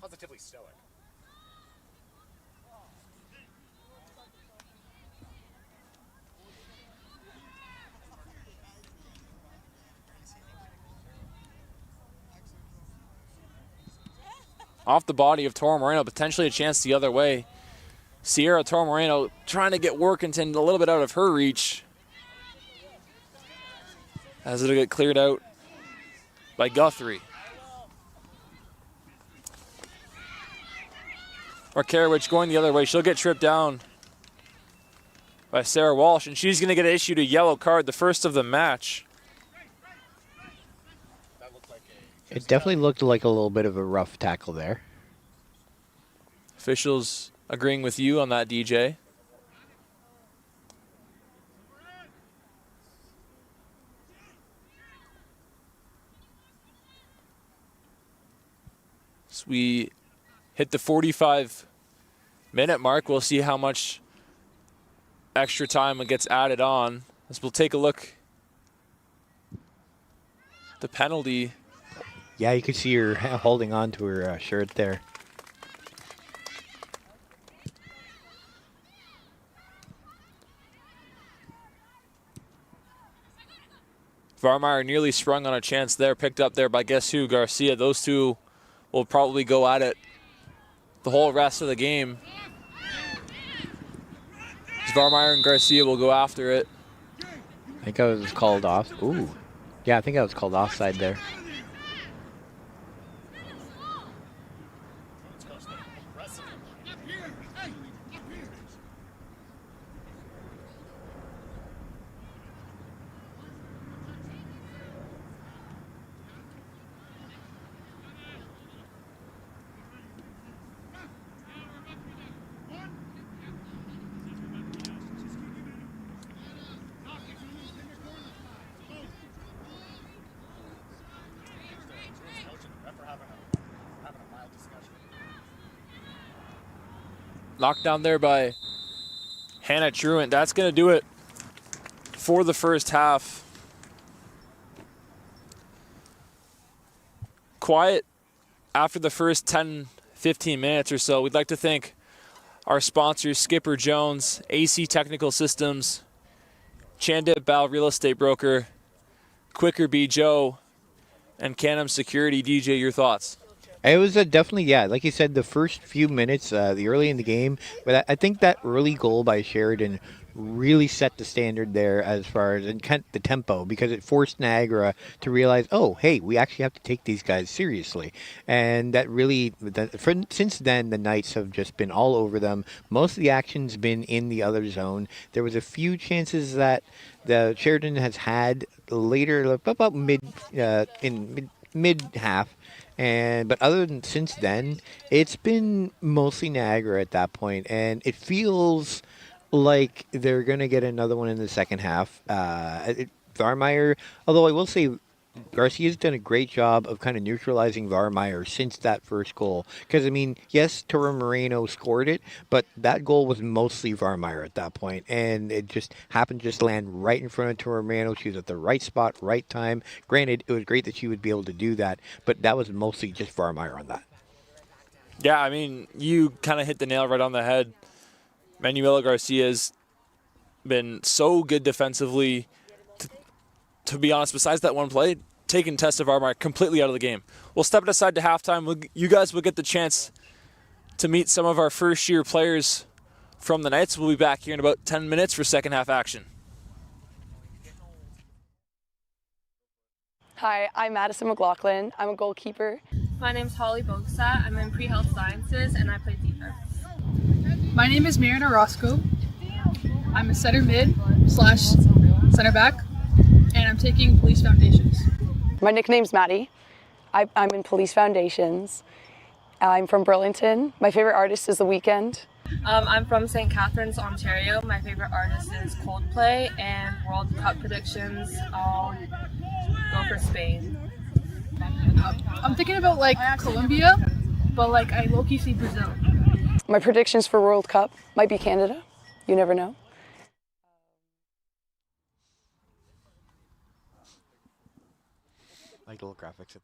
positively stoic. Off the body of Toro Moreno, potentially a chance the other way. Sierra Toro Moreno trying to get Workington a little bit out of her reach. As it'll get cleared out by Guthrie. Markarewicz going the other way. She'll get tripped down by Sarah Walsh, and she's going to get issued a yellow card, the first of the match. It definitely looked like a little bit of a rough tackle there. Officials agreeing with you on that, DJ. As we hit the 45-minute mark, we'll see how much extra time gets added on. As we'll take a look. The penalty. Yeah, you could see her holding on to her shirt there. Varmeyer nearly sprung on a chance there, picked up there by guess who? Garcia. Those two will probably go at it the whole rest of the game. Varmeyer and Garcia will go after it. I think I was called off. Ooh. Yeah, I think I was called offside there. Knocked down there by Hannah Truant. That's going to do it for the first half. Quiet after the first 10, 15 minutes or so. We'd like to thank our sponsors, Skipper Jones, AC Technical Systems, Chandip Bal Real Estate Broker, Quicker B Joe, and Canham Security. DJ, your thoughts? It was definitely, yeah, like you said, the first few minutes, the early in the game. But I think that early goal by Sheridan really set the standard there as far as and kind of the tempo, because it forced Niagara to realize, oh, hey, we actually have to take these guys seriously. And that really, since then, the Knights have just been all over them. Most of the action's been in the other zone. There was a few chances that the Sheridan has had later, about mid half. But other than since then, it's been mostly Niagara at that point, and it feels like they're gonna get another one in the second half. Varmeyer, although I will say Garcia's done a great job of kind of neutralizing Varmeyer since that first goal. Because, I mean, yes, Toro Moreno scored it, but that goal was mostly Varmeyer at that point, and it just happened to just land right in front of Toro Moreno. She was at the right spot, right time. Granted, it was great that she would be able to do that, but that was mostly just Varmeyer on that. Yeah, I mean, you kind of hit the nail right on the head. Manuela Garcia's been so good defensively. To be honest, besides that one play, taking Tessa Varmeyer completely out of the game. We'll step it aside to halftime. You guys will get the chance to meet some of our first-year players from the Knights. We'll be back here in about 10 minutes for second half action. Hi, I'm Madison McLaughlin. I'm a goalkeeper. My name's Holly Bogsat. I'm in pre-health sciences and I play defense. My name is Marina Roscoe. I'm a center mid / center back, and I'm taking Police Foundations. My nickname's Maddie. I'm in Police Foundations. I'm from Burlington. My favorite artist is The Weeknd. I'm from St. Catharines, Ontario. My favorite artist is Coldplay, and World Cup predictions, I'll go for Spain. I'm thinking about like Colombia, but like I low-key see Brazil. My predictions for World Cup might be Canada. You never know. Like little graphics.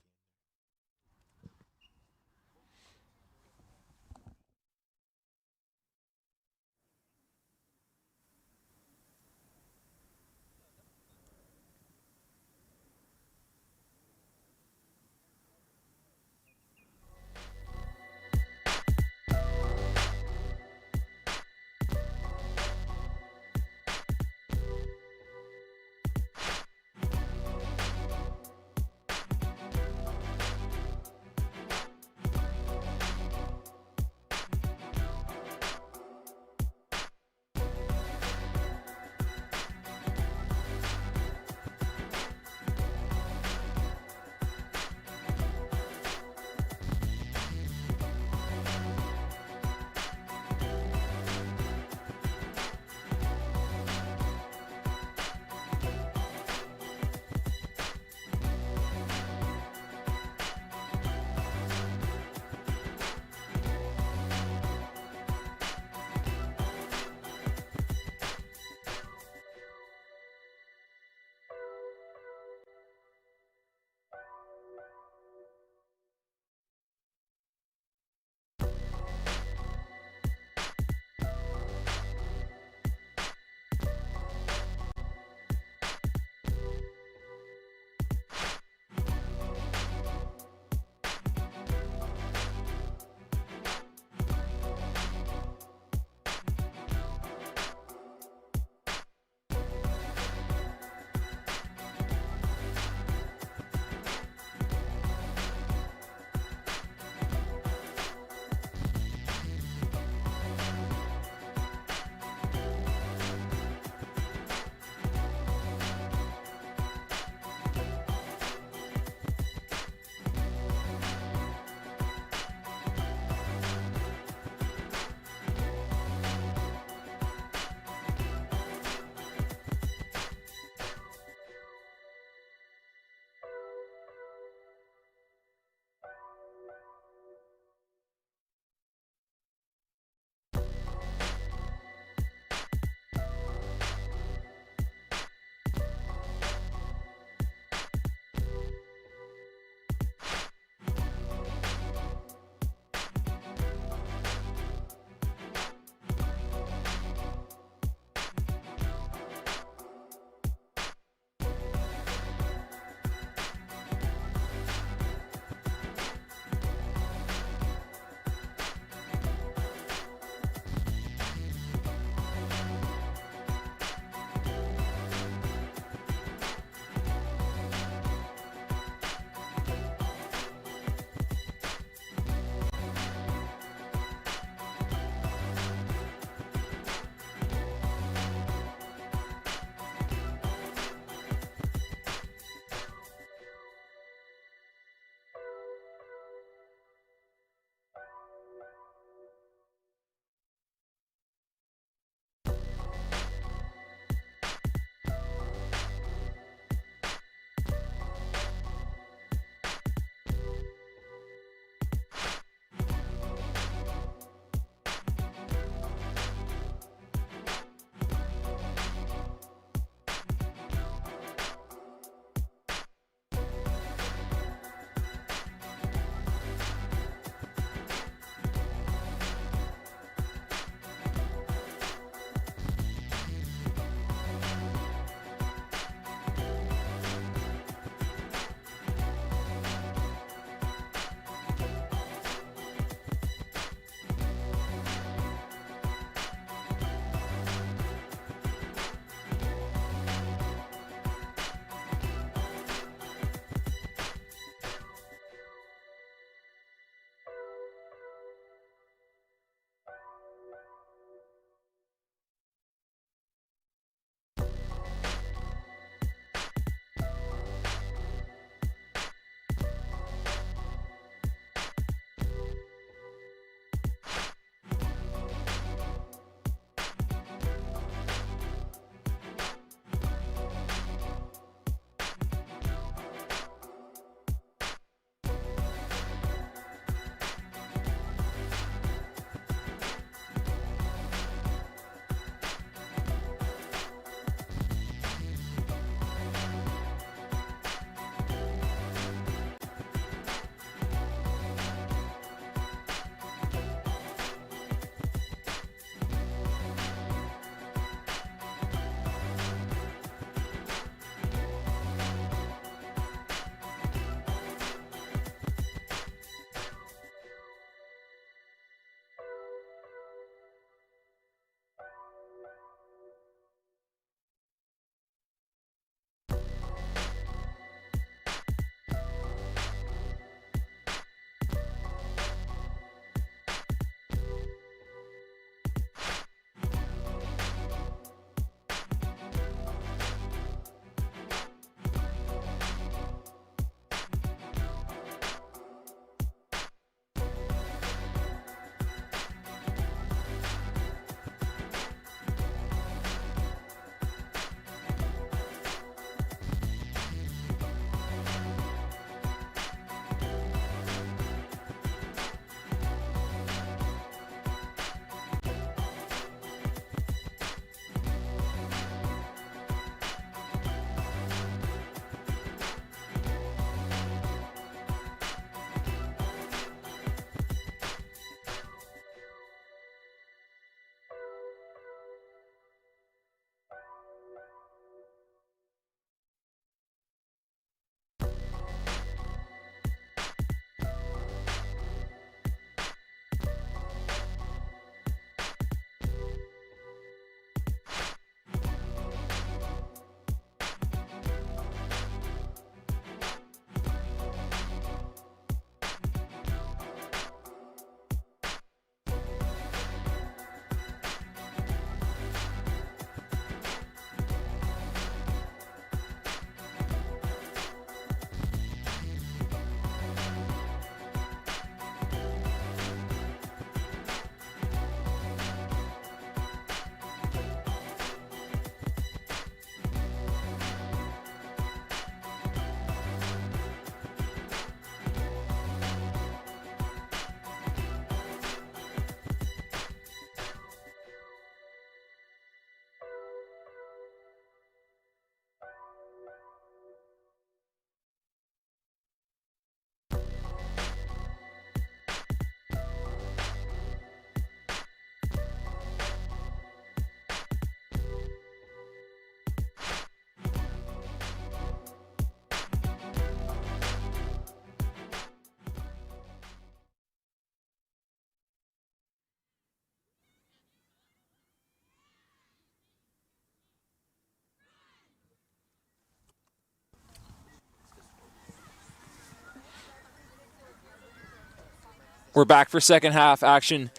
We're back for second half action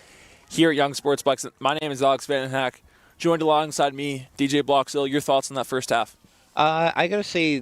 here at Young Sportsplex. My name is Alex Vandenhack. Joined alongside me, DJ Bloxhill. Your thoughts on that first half? I gotta say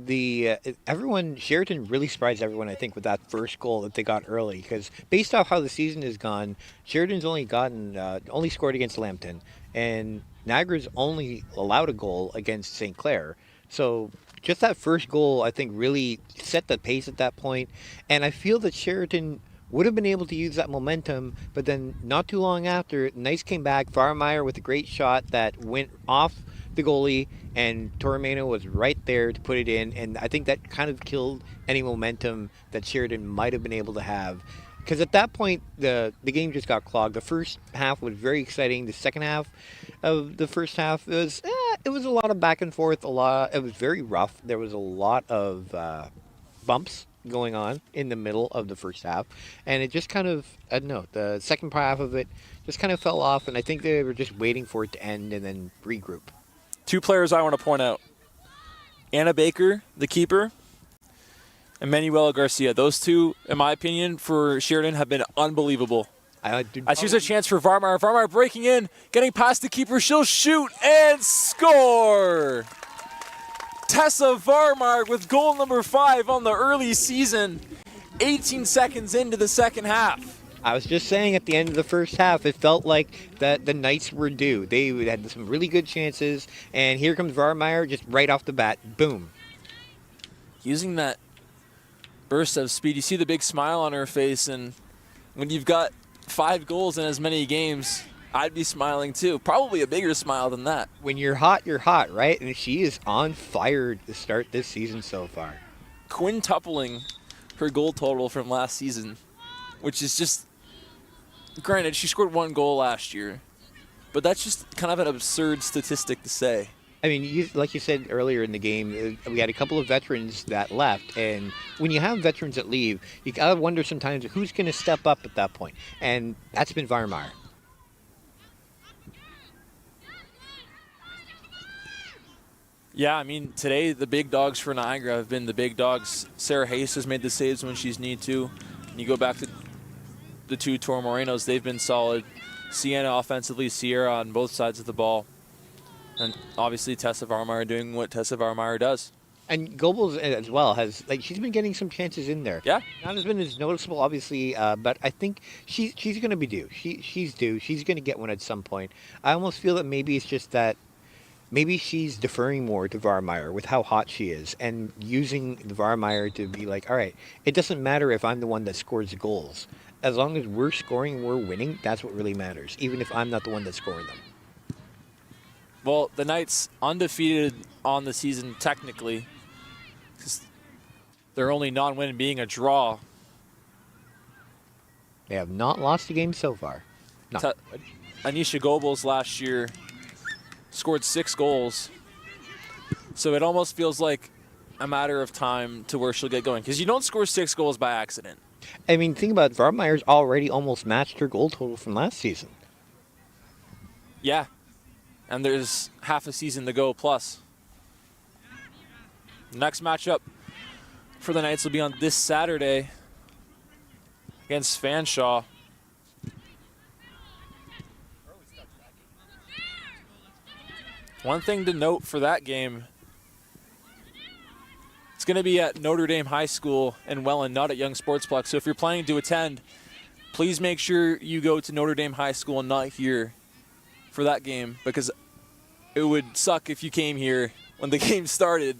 Sheridan really surprised everyone. I think with that first goal that they got early, because based off how the season has gone, Sheridan's only scored against Lambton, and Niagara's only allowed a goal against St. Clair. So just that first goal, I think, really set the pace at that point, and I feel that Sheridan would have been able to use that momentum, but then not too long after, Nice came back. Farmeyer with a great shot that went off the goalie, and Tormeno was right there to put it in, and I think that kind of killed any momentum that Sheridan might have been able to have. Because at that point, the game just got clogged. The first half was very exciting. The second half of the first half it was a lot of back and forth. It was very rough. There was a lot of bumps going on in the middle of the first half, and it just kind of, I don't know, the second half of it just kind of fell off, and I think they were just waiting for it to end and then regroup. Two players I want to point out. Anna Baker, the keeper, and Manuela Garcia. Those two, in my opinion, for Sheridan have been unbelievable. As here's a chance for Varmar. Varmar breaking in, getting past the keeper. She'll shoot and score! Tessa Varmar with goal number 5 on the early season. 18 seconds into the second half. I was just saying at the end of the first half, it felt like that the Knights were due. They had some really good chances, and here comes Varmeyer just right off the bat. Boom. Using that burst of speed, you see the big smile on her face, and when you've got 5 goals in as many games, I'd be smiling too. Probably a bigger smile than that. When you're hot, right? And she is on fire to start this season so far. Quintupling her goal total from last season, which is just, granted, she scored 1 goal last year, but that's just kind of an absurd statistic to say. I mean, like you said earlier in the game, we had a couple of veterans that left, and when you have veterans that leave, you gotta wonder sometimes who's going to step up at that point, and that's been Varmar. Yeah, I mean, today the big dogs for Niagara have been the big dogs. Sarah Hayes has made the saves when she's need to. And you go back to the 2 Toro Morenos, they've been solid. Sienna offensively, Sierra on both sides of the ball. And obviously Tessa Varmeyer doing what Tessa Varmeyer does. And Goebbels as well she's been getting some chances in there. Yeah. Not as been as noticeable, obviously, but I think she's going to be due. She's due. She's going to get one at some point. I almost feel that maybe it's just that maybe she's deferring more to Varmeyer with how hot she is, and using the Varmeyer to be like, all right, it doesn't matter if I'm the one that scores the goals. As long as we're scoring, we're winning, that's what really matters, even if I'm not the one that's scoring them. Well, the Knights undefeated on the season technically, because their only non-win being a draw. They have not lost a game so far. Anisha Goebbels last year scored 6 goals. So it almost feels like a matter of time to where she'll get going, because you don't score 6 goals by accident. I mean, think about it. Varmeyer's already almost matched her goal total from last season. Yeah. And there's half a season to go plus. Next matchup for the Knights will be on this Saturday against Fanshawe. One thing to note for that game, it's going to be at Notre Dame High School in Welland, not at Young Sportsplex. So if you're planning to attend, please make sure you go to Notre Dame High School and not here for that game, because it would suck if you came here when the game started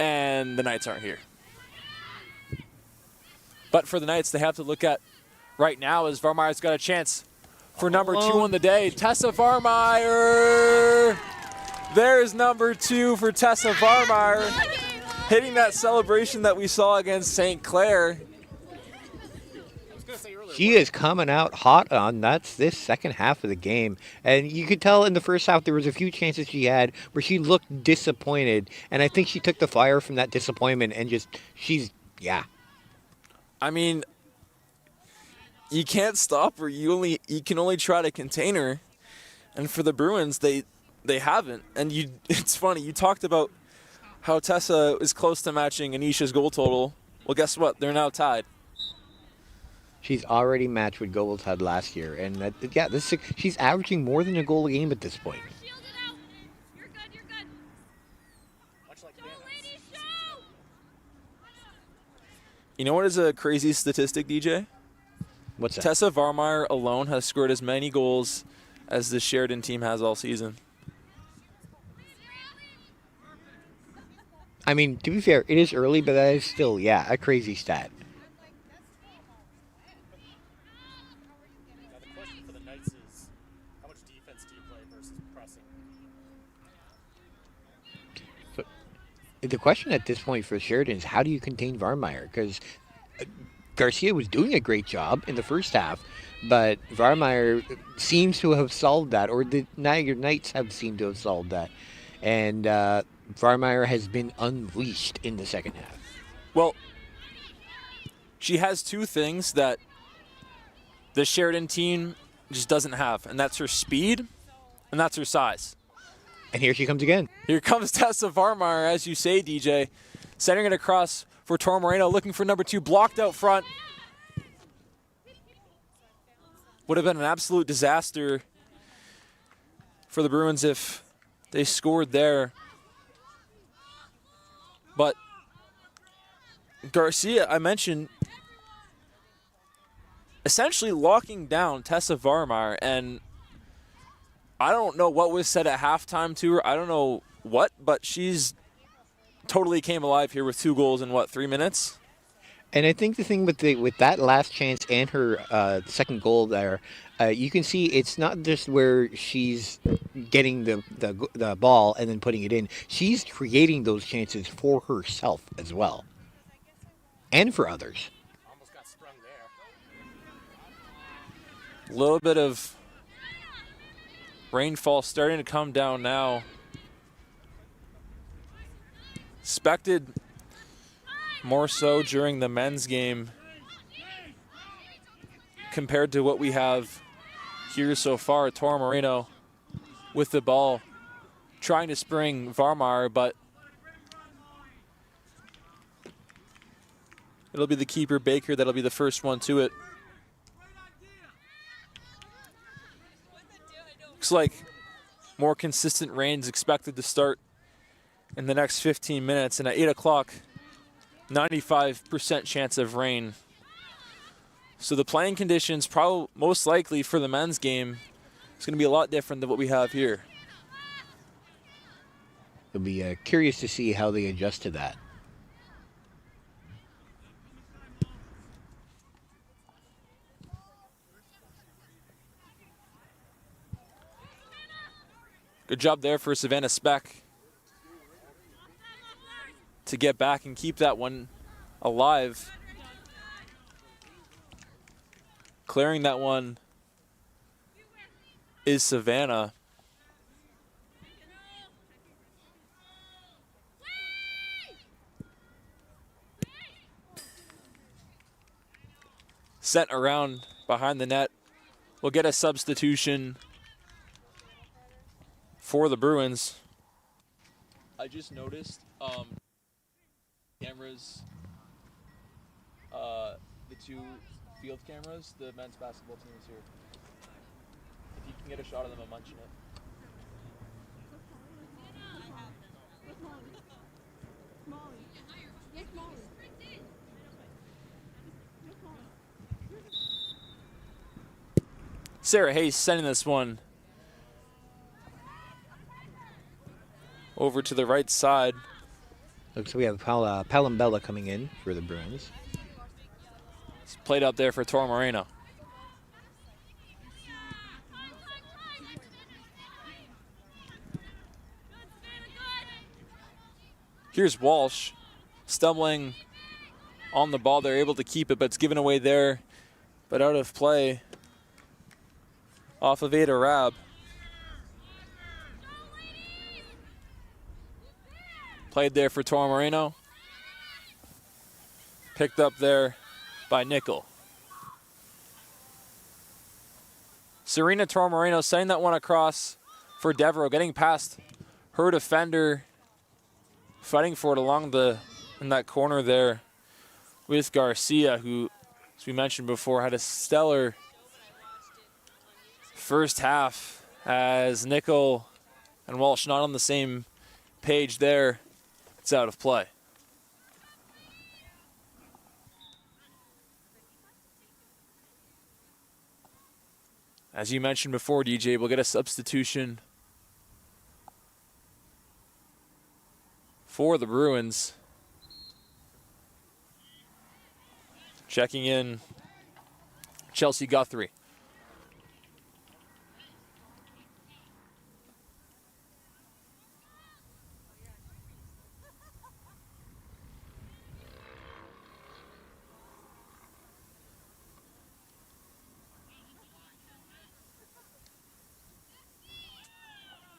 and the Knights aren't here. But for the Knights, they have to look at right now as Varmeyer's got a chance for number 2 on the day. Tessa Varmeyer. There's number 2 for Tessa Varmeyer, hitting that celebration that we saw against St. Clair. She is coming out hot on this second half of the game. And you could tell in the first half there was a few chances she had where she looked disappointed. And I think she took the fire from that disappointment and yeah. I mean, you can't stop her. You can only try to contain her. And for the Bruins, they haven't. And it's funny, you talked about how Tessa is close to matching Anisha's goal total. Well, guess what? They're now tied. She's already matched what Gobles had last year, and she's averaging more than a goal a game at this point. Shield it out. You're good, you're good. Much like Show, Bandos. ladies, show! You know what is a crazy statistic, DJ? What's that? Tessa Varmeyer alone has scored as many goals as the Sheridan team has all season. I mean, to be fair, it is early, but that is still, a crazy stat. Now the question for the Knights is, how much defense do you play versus pressing? So, the question at this point for Sheridan is, how do you contain Varmeyer? Because Garcia was doing a great job in the first half, but Varmeyer seems to have solved that, or the Niagara Knights have seemed to have solved that. And Varmeyer has been unleashed in the second half. Well, she has two things that the Sheridan team just doesn't have, and that's her speed and that's her size. And here she comes again. Here comes Tessa Varmeyer, as you say, DJ. Centering it across for Tor Moreno, looking for number 2, blocked out front. Would have been an absolute disaster for the Bruins if they scored there. But Garcia, I mentioned, essentially locking down Tessa Varmeyer, and I don't know what was said at halftime to her. I don't know what, but she's totally came alive here with 2 goals in, 3 minutes? And I think the thing with that last chance and her second goal there, you can see it's not just where she's getting the ball and then putting it in. She's creating those chances for herself as well, and for others. Almost got sprung there. A little bit of rainfall starting to come down now. Expected more so during the men's game compared to what we have here so far. Tor Moreno with the ball, trying to spring Varmeyer, but it'll be the keeper, Baker, that'll be the first one to it. Looks like more consistent rain's expected to start in the next 15 minutes, and at 8 o'clock, 95% chance of rain. So the playing conditions, probably most likely for the men's game, is going to be a lot different than what we have here. It'll be curious to see how they adjust to that. Good job there for Savannah Speck to get back and keep that one alive. Clearing that one is Savannah. Sent around behind the net. We'll get a substitution for the Bruins. I just noticed cameras, the 2 field cameras, the men's basketball team is here. If you can get a shot of them, I'm munching it. Sarah Hayes sending this one over to the right side. Looks like we have Palambella coming in for the Bruins. It's played up there for Tor Moreno. Here's Walsh stumbling on the ball. They're able to keep it, but it's given away there, but out of play off of Ada Rab. Played there for Tor Moreno. Picked up there by Nickel. Serena Tor Moreno sending that one across for Devereaux, getting past her defender, fighting for it along in that corner there with Garcia, who as we mentioned before, had a stellar first half as Nickel and Walsh not on the same page there. It's out of play. As you mentioned before, DJ, we'll get a substitution for the Bruins. Checking in, Chelsea Guthrie.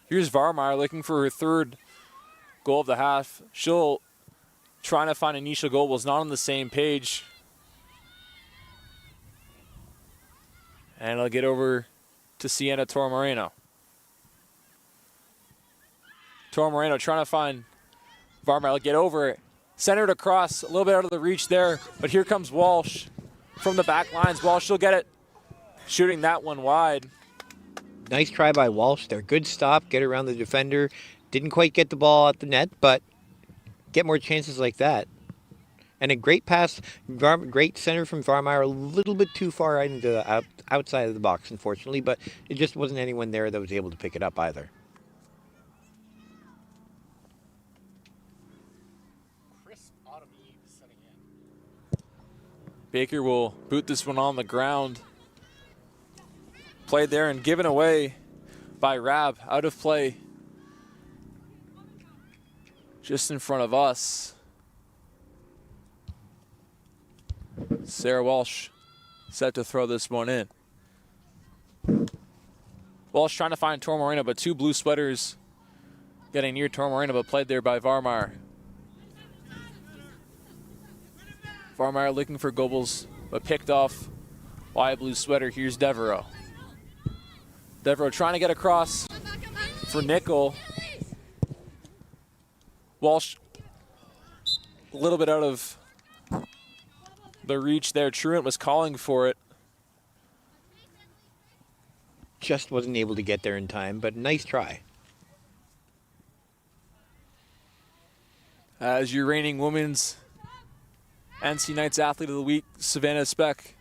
Here's Varmeyer looking for her third goal of the half. She'll trying to find Anisha Goebel's not on the same page. And it'll get over to Sienna Tormoreno. Tormoreno trying to find Varmeyer. Get over it. Centered across, a little bit out of the reach there. But here comes Walsh from the back lines. Walsh, she'll get it. Shooting that one wide. Nice try by Walsh there. Good stop. Get around the defender. Didn't quite get the ball at the net, but get more chances like that. And a great pass, great center from Varmeyer, a little bit too far into the outside of the box, unfortunately, but it just wasn't anyone there that was able to pick it up either. Crisp autumn eve setting in. Baker will boot this one on the ground. Played there and given away by Rab. Out of play. Just in front of us. Sarah Walsh set to throw this one in. Walsh trying to find Tormoreno, but two blue sweaters getting near Tormoreno, but played there by Varmeyer. Varmeyer looking for Goebbels, but picked off by a blue sweater. Here's Devereaux. Devereaux trying to get across for Nickel. Walsh a little bit out of the reach there. Truant was calling for it. Just wasn't able to get there in time, but nice try. As your reigning women's NC Knights Athlete of the Week, Savannah Speck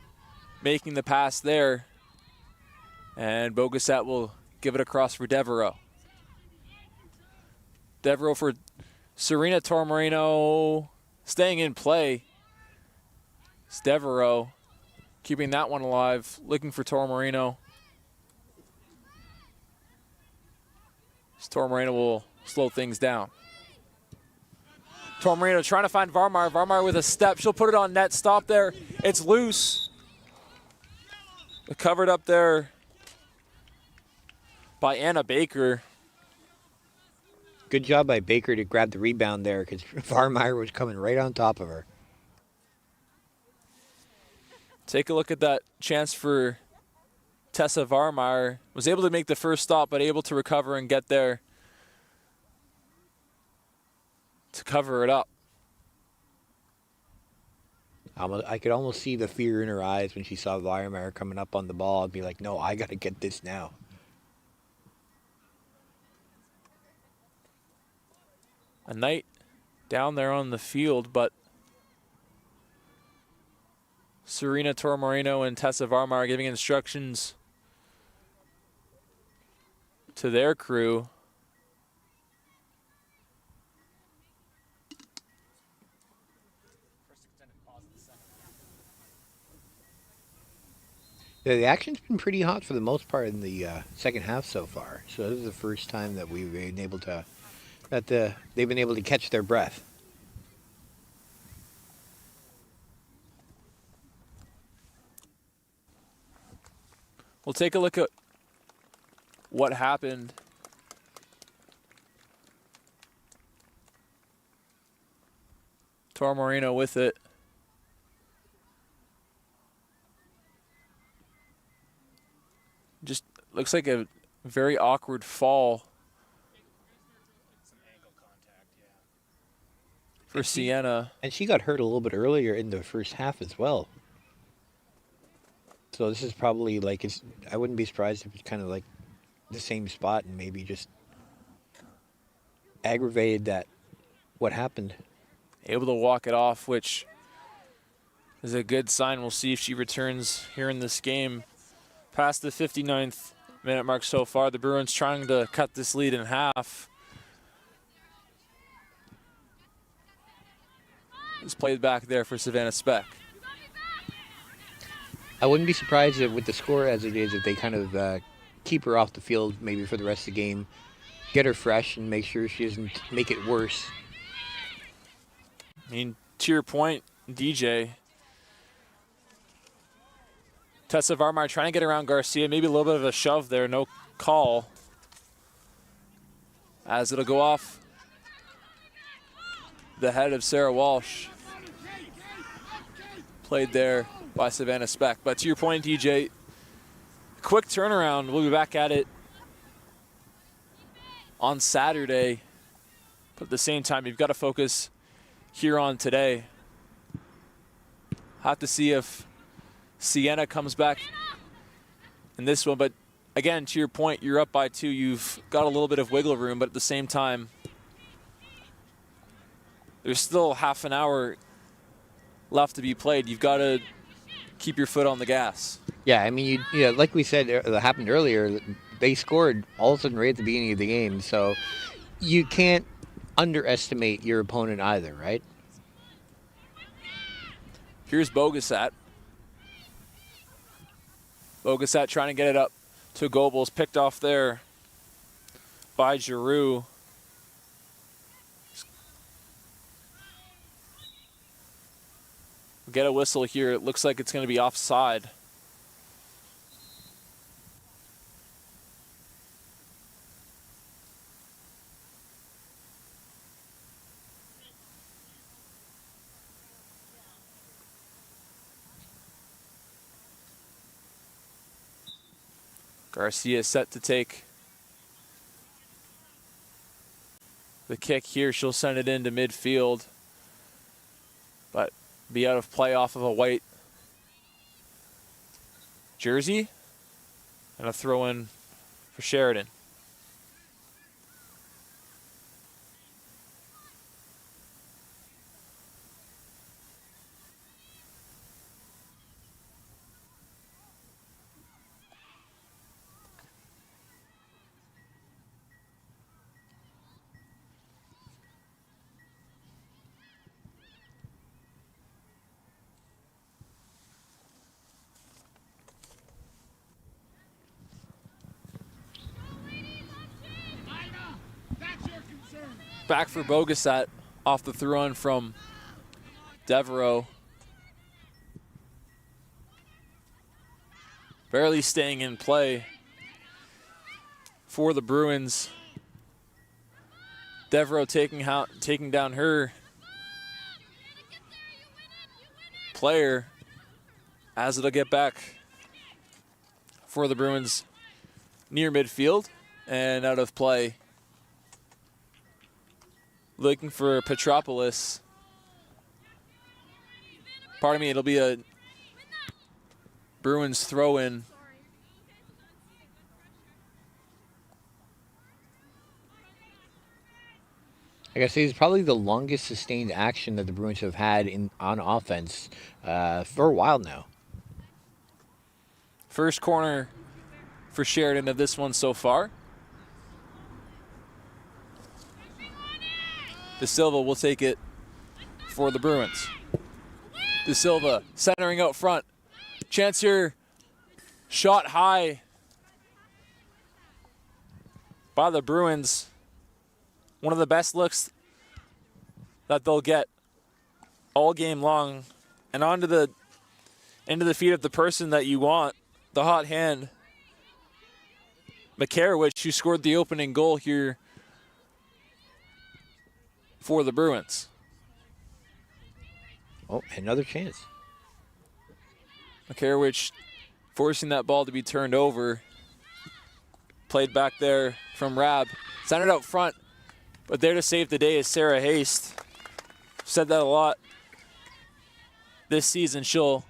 making the pass there. And Bogasat will give it across for Devereaux. Devereaux for Serena Tormoreno staying in play. It's Devereaux keeping that one alive, looking for Tormoreno. Tormoreno will slow things down. Tormoreno trying to find Varmeyer. Varmeyer with a step. She'll put it on net. Stop there. It's loose. Covered up there by Anna Baker. Good job by Baker to grab the rebound there because Varmeyer was coming right on top of her. Take a look at that chance for Tessa Varmeyer. Was able to make the first stop, but able to recover and get there to cover it up. I could almost see the fear in her eyes when she saw Varmeyer coming up on the ball and be like, no, I got to get this now. A Knight down there on the field, but Serena Tormoreno and Tessa Varmeyer giving instructions to their crew. Yeah, the action's been pretty hot for the most part in the second half so far. So this is the first time that we've been able to they've been able to catch their breath. We'll take a look at what happened. Tormoreno with it. Just looks like a very awkward fall for Sienna. And she got hurt a little bit earlier in the first half as well. So this is probably like I wouldn't be surprised if it's kind of like the same spot and maybe just aggravated that what happened. Able to walk it off, which is a good sign. We'll see if she returns here in this game. Past the 59th minute mark so far, the Bruins trying to cut this lead in half. It's played back there for Savannah Speck. I wouldn't be surprised with the score as it is if they kind of keep her off the field maybe for the rest of the game, get her fresh and make sure she doesn't make it worse. I mean, to your point, DJ, Tessa Varmar trying to get around Garcia, maybe a little bit of a shove there, no call. As it'll go off the head of Sarah Walsh. Played there by Savannah Speck. But to your point, DJ, quick turnaround. We'll be back at it on Saturday. But at the same time, you've got to focus here on today. Have to see if Sienna comes back in this one. But again, to your point, you're up by 2. You've got a little bit of wiggle room, but at the same time, there's still half an hour left to be played. You've got to keep your foot on the gas. Yeah, I mean, like we said, that happened earlier. They scored all of a sudden right at the beginning of the game, so you can't underestimate your opponent either, right? Here's Bogasat. Bogasat trying to get it up to Goebbels, picked off there by Giroux. Get a whistle here. It looks like it's going to be offside. Garcia set to take the kick here. She'll send it into midfield, but be out of play off of a white jersey, and a throw in for Sheridan. Back for Bogasat off the throw-in from Devereaux. Barely staying in play for the Bruins. Devereaux taking down her player as it'll get back for the Bruins near midfield and out of play. Looking for Petropoulos. Pardon me, it'll be a Bruins throw-in. I gotta say, it's probably the longest sustained action that the Bruins have had on offense for a while now. First corner for Sheridan of this one so far. De Silva will take it for the Bruins. De Silva centering out front. Chance here, shot high by the Bruins. One of the best looks that they'll get all game long. And into the feet of the person that you want, the hot hand, Makarowicz, who scored the opening goal here for the Bruins. Oh, another chance. Makarowicz forcing that ball to be turned over. Played back there from Rab. Centered out front, but there to save the day is Sarah Haste. Said that a lot this season. She'll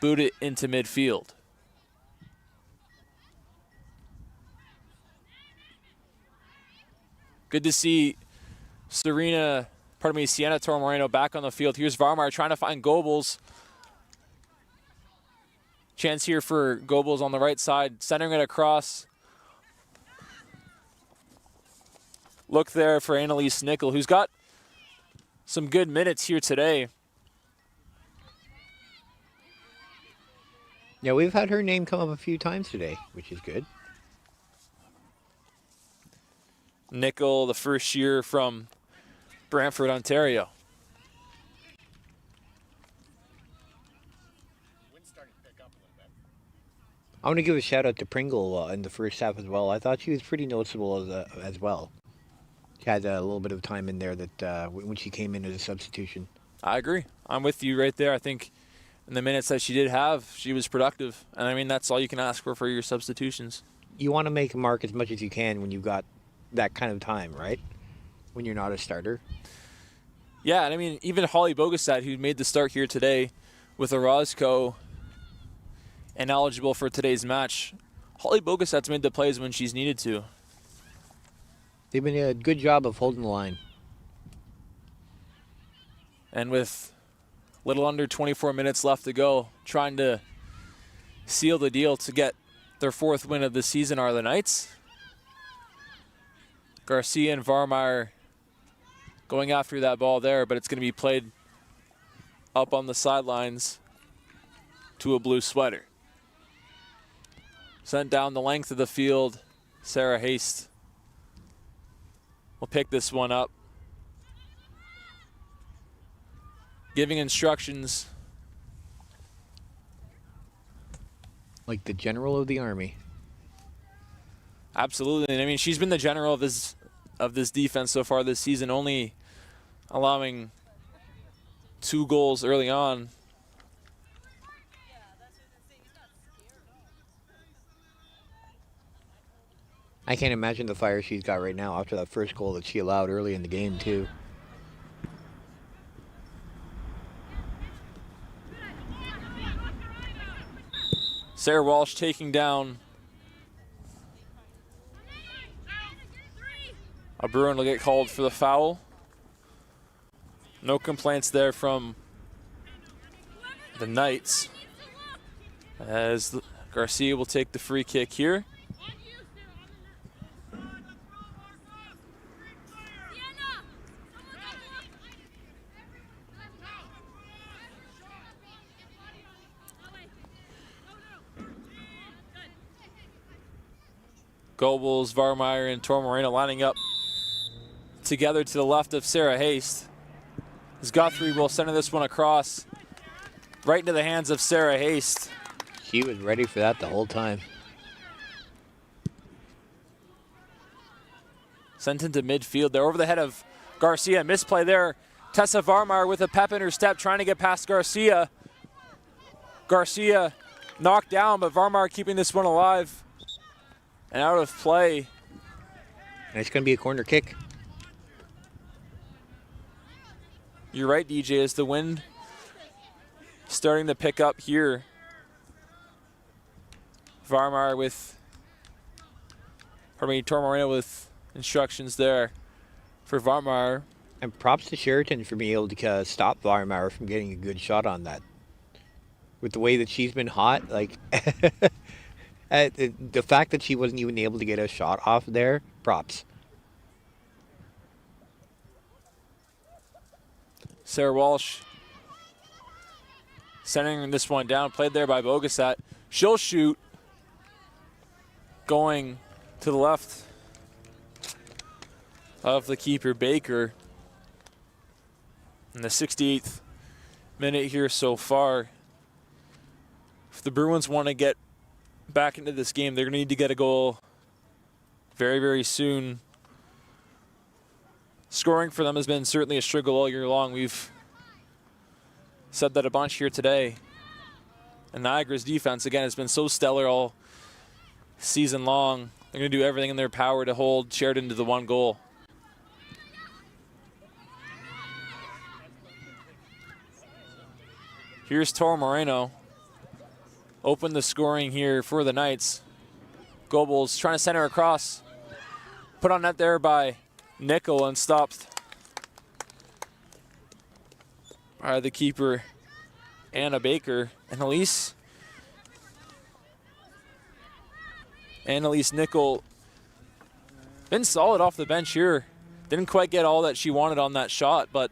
boot it into midfield. Good to see Sienna Tormoreno back on the field. Here's Varmar trying to find Goebbels. Chance here for Goebbels on the right side, centering it across. Look there for Annalise Nickel, who's got some good minutes here today. Yeah, we've had her name come up a few times today, which is good. Nickel, the first year from Brantford, Ontario. Wind's starting to pick up a little bit. I want to give a shout out to Pringle in the first half as well. I thought she was pretty noticeable as well. She had a little bit of time in there that when she came in as a substitution. I agree. I'm with you right there. I think in the minutes that she did have, she was productive. And I mean, that's all you can ask for your substitutions. You want to make a mark as much as you can when you've got that kind of time, right? When you're not a starter. Yeah, and I mean, even Holly Bogasat, who made the start here today with Orozco and eligible for today's match, Holly Bogasat's made the plays when she's needed to. They've been a good job of holding the line. And with little under 24 minutes left to go, trying to seal the deal to get their fourth win of the season are the Knights. Garcia and Varmar going after that ball there, but it's going to be played up on the sidelines to a blue sweater. Sent down the length of the field, Sarah Haste will pick this one up. Giving instructions. Like the general of the army. Absolutely. And I mean, she's been the general of this defense so far this season, only allowing 2 goals early on. I can't imagine the fire she's got right now after that first goal that she allowed early in the game, too. Sarah Walsh taking down a Bruin will get called for the foul. No complaints there from the Knights, as Garcia will take the free kick here. Goebbels, Varmeyer, and Tormoreno lining up together to the left of Sarah Haste. As Guthrie will center this one across right into the hands of Sarah Haste. She was ready for that the whole time. Sent into midfield. They're over the head of Garcia. Misplay there. Tessa Varmeyer with a pep in her step trying to get past Garcia. Garcia knocked down, but Varmeyer keeping this one alive. And out of play. And it's going to be a corner kick. You're right, DJ, as the wind starting to pick up here. Tormoreno with instructions there for Varmeyer. And props to Sheridan for being able to stop Varmeyer from getting a good shot on that. With the way that she's been hot, like... the fact that she wasn't even able to get a shot off there, props. Sarah Walsh sending this one down, played there by Bogasat. She'll shoot, going to the left of the keeper, Baker. In the 68th minute here so far. If the Bruins want to get back into this game, they're going to need to get a goal very, very soon. Scoring for them has been certainly a struggle all year long. We've said that a bunch here today. And Niagara's defense, again, has been so stellar all season long. They're going to do everything in their power to hold Sheridan to the 1 goal. Here's Tormoreno. open the scoring here for the Knights. Goebbels trying to center across. Put on net there by Nickel and stopped by the keeper, Anna Baker. Annalise Nickel been solid off the bench here. Didn't quite get all that she wanted on that shot, but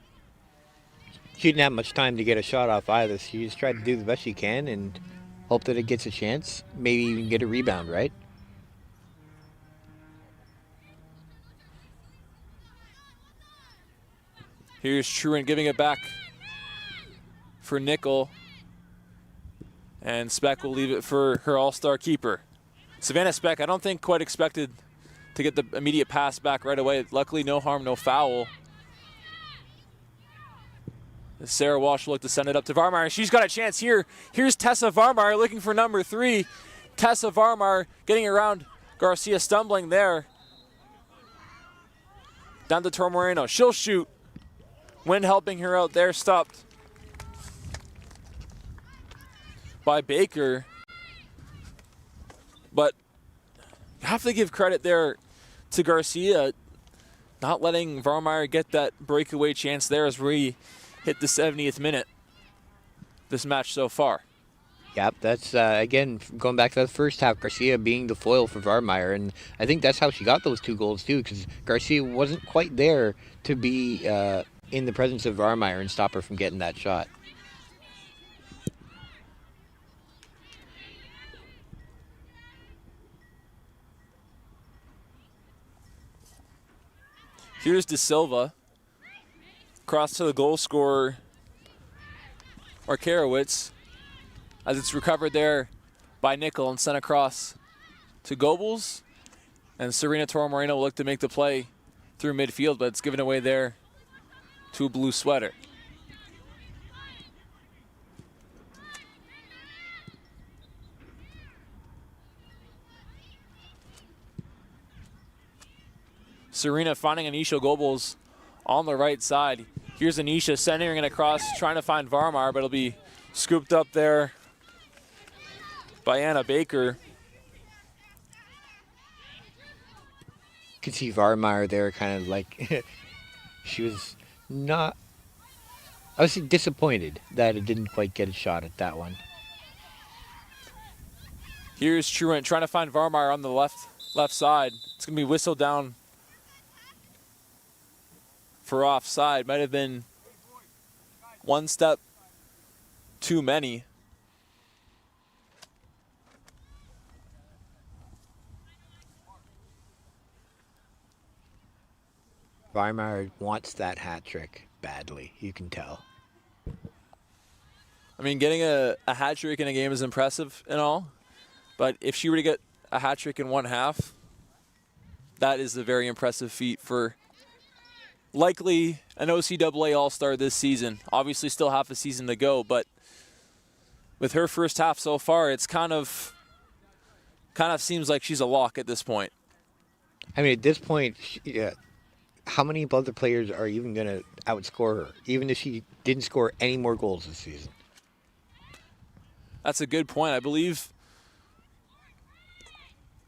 She didn't have much time to get a shot off either. She just tried to do the best she can and hope that it gets a chance. Maybe even get a rebound, right? here's Truant giving it back for Nickel. And Speck will leave it for her all-star keeper. Savannah Speck, I don't think quite expected to get the immediate pass back right away. Luckily, no harm, no foul. Sarah Walsh will look to send it up to Varmeyer. She's got a chance here. Here's Tessa Varmeyer looking for number 3. Tessa Varmeyer getting around Garcia, stumbling there. Down to Tormoreno. She'll shoot. Wind helping her out there. Stopped by Baker. But you have to give credit there to Garcia, not letting Varmeyer get that breakaway chance there as we hit the 70th minute this match so far. Yep, that's, again, going back to the first half, Garcia being the foil for Varmeyer, and I think that's how she got those 2 goals, too, because Garcia wasn't quite there to be in the presence of Varmeyer and stop her from getting that shot. Here's De Silva. Cross to the goal scorer, Markarowicz, as it's recovered there by Nickel and sent across to Goebbels. And Serena Tormoreno will look to make the play through midfield, but it's given away there to a blue sweater. Serena finding Anisha Goebbels on the right side. Here's Anisha centering it across, trying to find Varmar, but it'll be scooped up there by Anna Baker. You could see Varmeyer there kind of like, she was not, I was disappointed that it didn't quite get a shot at that one. Here's Truant trying to find Varmeyer on the left side. It's going to be whistled down for offside. Might have been one step too many. Varmeyer wants that hat trick badly, you can tell. I mean, getting a hat trick in a game is impressive and all, but if she were to get a hat trick in one half, that is a very impressive feat for likely an OCAA All-Star this season. Obviously still half a season to go, but with her first half so far, it's kind of seems like she's a lock at this point. I mean, at this point, how many other players are even going to outscore her, even if she didn't score any more goals this season? That's a good point. I believe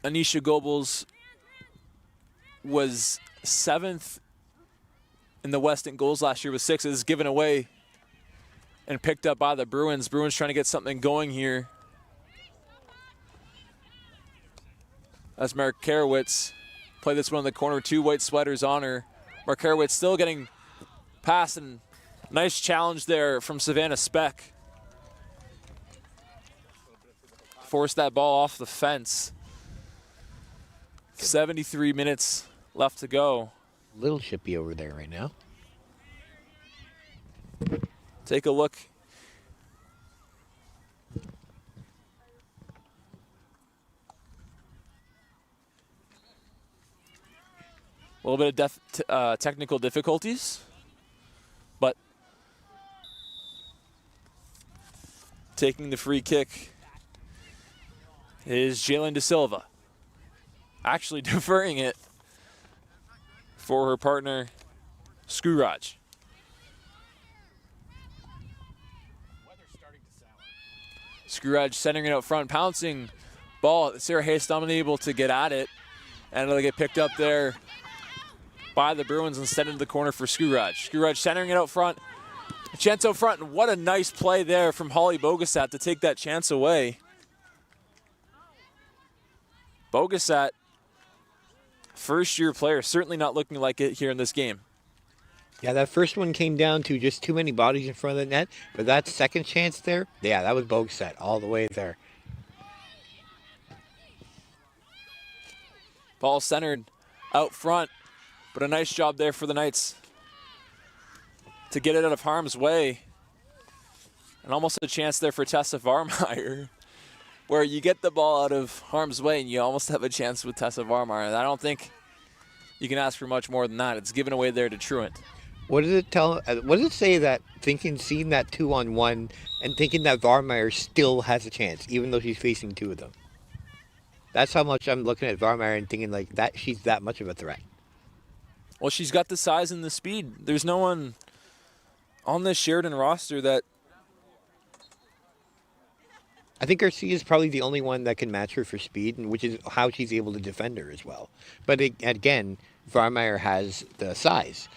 Anisha Goebbels was 7th in the West in goals last year with 6. It was given away and picked up by the Bruins. Bruins trying to get something going here. As Markarowicz play this one in the corner. 2 white sweaters on her. Markarowicz still getting past, and nice challenge there from Savannah Speck. Forced that ball off the fence. 73 minutes left to go. Little chippy over there right now. Take a look. A little bit of technical difficulties, but taking the free kick is Jalen De Silva. Actually deferring it for her partner, Skuraj. Screwedge centering it out front, pouncing ball. Sarah Hayes unable to get at it, and it'll get picked up there by the Bruins instead into the corner for Screwedge. Screwedge centering it out front. A chance out front, and what a nice play there from Holly Bogasat to take that chance away. Bogasat, first-year player, certainly not looking like it here in this game. Yeah, that first one came down to just too many bodies in front of the net. But that second chance there, yeah, that was Bogasat all the way there. Ball centered out front, but a nice job there for the Knights to get it out of harm's way. And almost a chance there for Tessa Varmeyer, where you get the ball out of harm's way and you almost have a chance with Tessa Varmeyer. And I don't think you can ask for much more than that. It's given away there to Truant. What does it tell? What does it say that seeing that 2-on-1 and thinking that Varmeyer still has a chance, even though she's facing two of them? That's how much I'm looking at Varmeyer and thinking like that she's that much of a threat. Well, she's got the size and the speed. There's no one on this Sheridan roster that... I think Garcia is probably the only one that can match her for speed, and which is how she's able to defend her as well. But again, Varmeyer has the size.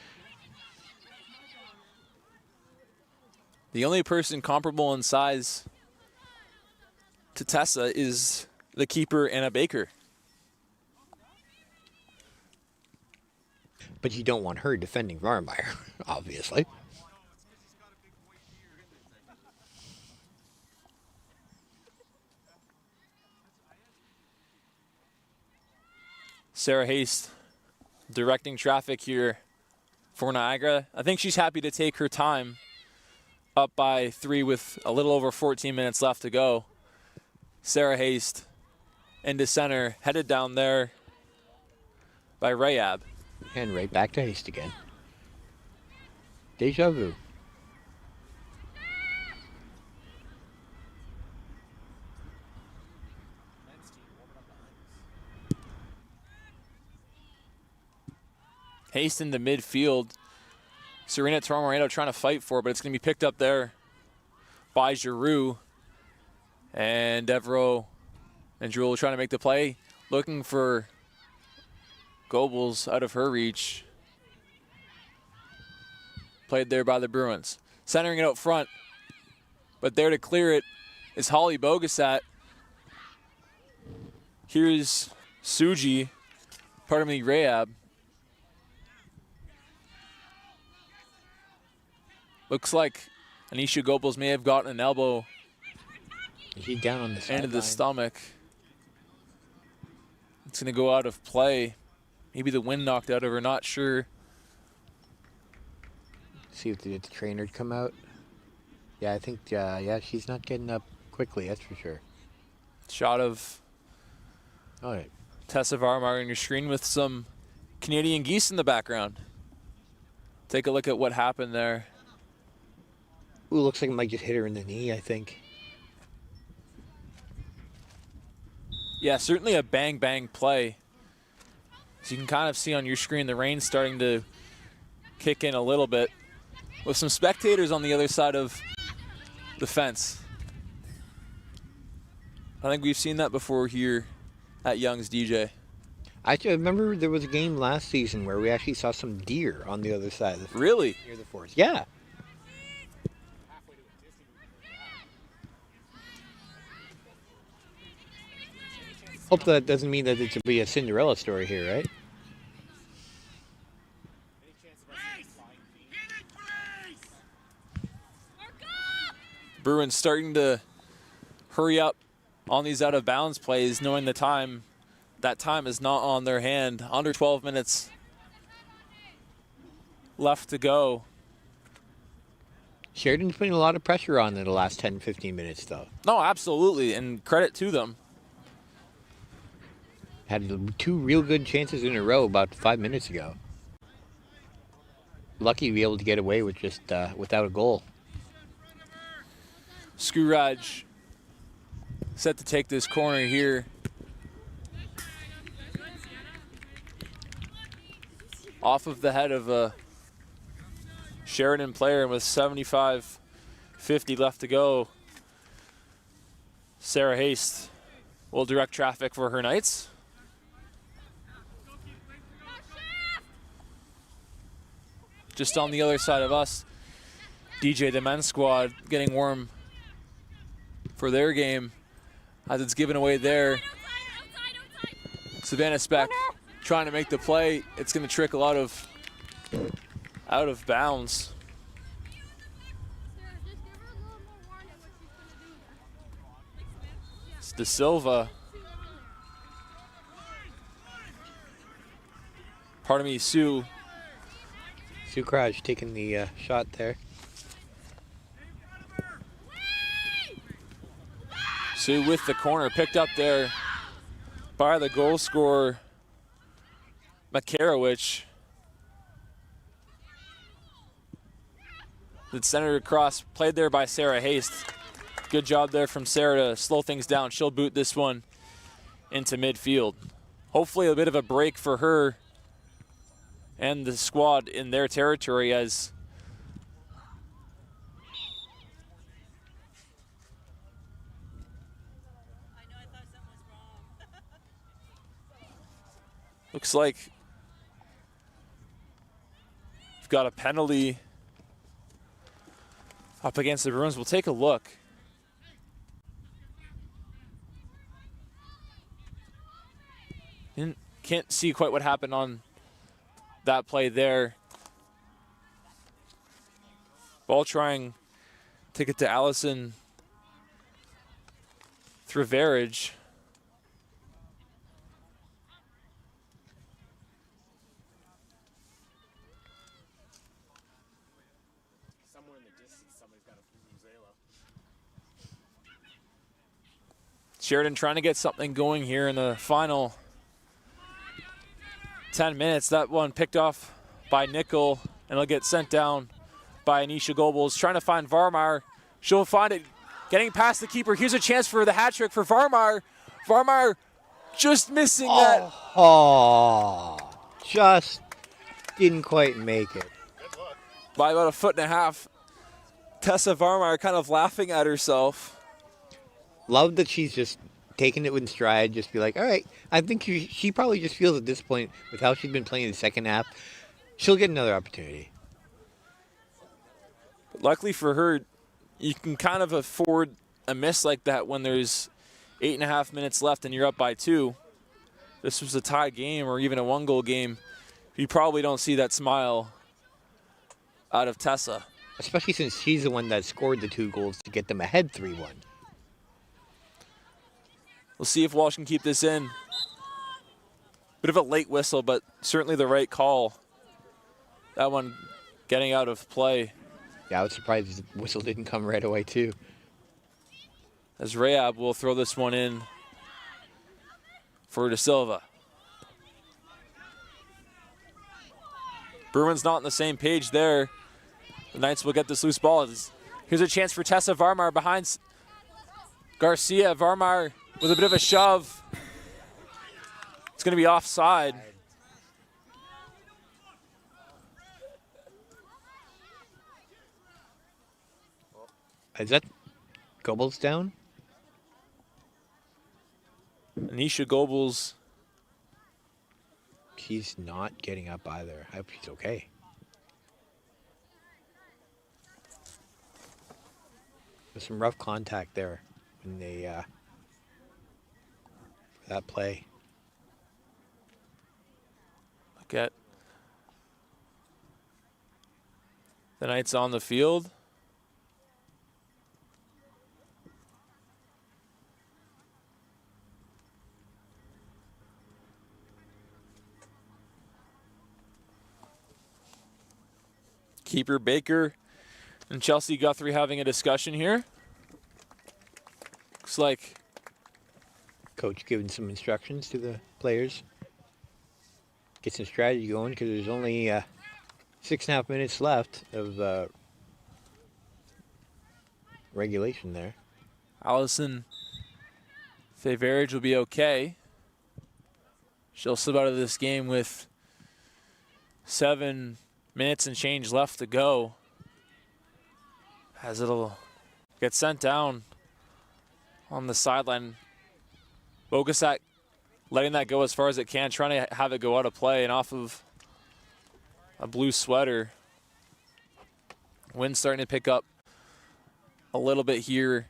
The only person comparable in size to Tessa is the keeper, Anna Baker. But you don't want her defending Varmeyer, obviously. Sarah Haste directing traffic here for Niagara. I think she's happy to take her time, up by 3 with a little over 14 minutes left to go. Sarah Haste into center, headed down there by Rayab. And right back to Haste again. Deja vu. Haste into midfield. Serena Tormoreno trying to fight for it, but it's going to be picked up there by Giroux. And Devereaux and Jewel trying to make the play, looking for Goebbels out of her reach. Played there by the Bruins. Centering it out front, but there to clear it is Holly Bogasat. Here's Suji, pardon me, Rayab. Looks like Anisha Goebbels may have gotten an elbow She's down on the sideline. into the stomach. It's going to go out of play. Maybe the wind knocked out of her, not sure. See if the trainer come out. Yeah, I think, yeah, she's not getting up quickly, that's for sure. Shot of All right. Tessa Varmeyer on your screen with some Canadian geese in the background. Take a look at what happened there. Ooh, looks like it might just hit her in the knee, I think. Yeah, certainly a bang-bang play. As you can kind of see on your screen, the rain's starting to kick in a little bit with some spectators on the other side of the fence. I think we've seen that before here at Young's DJ. I remember there was a game last season where we actually saw some deer on the other side of the fence. Really? Near the forest. Yeah. Hope that doesn't mean that it should be a Cinderella story here, right? Bruins starting to hurry up on these out of bounds plays, knowing that time is not on their hand. Under 12 minutes left to go. Sheridan's putting a lot of pressure on in the last 10, 15 minutes, though. No, absolutely, and credit to them. Had 2 real good chances in a row about 5 minutes ago. Lucky to be able to get away with just without a goal. Screwedge set to take this corner here. Off of the head of a Sheridan player, and with 75-50 left to go, Sarah Haste will direct traffic for her Knights. Just on the other side of us, DJ, the men's squad, getting warm for their game as it's given away there. Savannah Speck trying to make the play. It's going to trickle out of bounds. It's De Silva. Pardon me, Sue. Sue Crouch taking the shot there. Sue with the corner, picked up there by the goal scorer, Makarowicz. It's centered across, played there by Sarah Haste. Good job there from Sarah to slow things down. She'll boot this one into midfield. Hopefully a bit of a break for her and the squad in their territory as looks like we've got a penalty up against the Bruins. We'll take a look. Can't see quite what happened on that play there. Ball trying to get to Allison through Verage. Somewhere in the distance, somebody's got a Vuvuzela. Sheridan trying to get something going here in the final 10 minutes. That one picked off by Nickel, and it'll get sent down by Anisha Goebbels. Trying to find Varmar. She'll find it. Getting past the keeper. Here's a chance for the hat trick for Varmar. Varmar just missing that. Oh, just didn't quite make it. By about 1.5 feet. Tessa Varmar kind of laughing at herself. Love that she's just taking it in stride, just be like, all right, I think she probably just feels at this point, with how she's been playing the second half, she'll get another opportunity. But luckily for her, you can kind of afford a miss like that when there's 8.5 minutes left and you're up by 2. This was a tie game or even a 1-goal game. You probably don't see that smile out of Tessa. Especially since she's the one that scored the 2 goals to get them ahead 3-1. We'll see if Walsh can keep this in. Bit of a late whistle, but certainly the right call. That one getting out of play. Yeah, I was surprised the whistle didn't come right away, too. As Rayab will throw this one in for De Silva. Bruins not on the same page there. The Knights will get this loose ball. Here's a chance for Tessa Varmar behind Garcia. Varmar with a bit of a shove. It's going to be offside. Is that Goebbels down? Anisha Goebbels. She's not getting up either. I hope she's okay. There's some rough contact there when they for that play. Look at the Knights on the field. Keeper Baker and Chelsea Guthrie having a discussion here. Looks like Coach giving some instructions to the players. Get some strategy going because there's only 6.5 minutes left of regulation there. Allison Faverage will be okay. She'll slip out of this game with 7 minutes and change left to go. As it'll get sent down on the sideline. Bogasak letting that go as far as it can, trying to have it go out of play and off of a blue sweater. Wind's starting to pick up a little bit here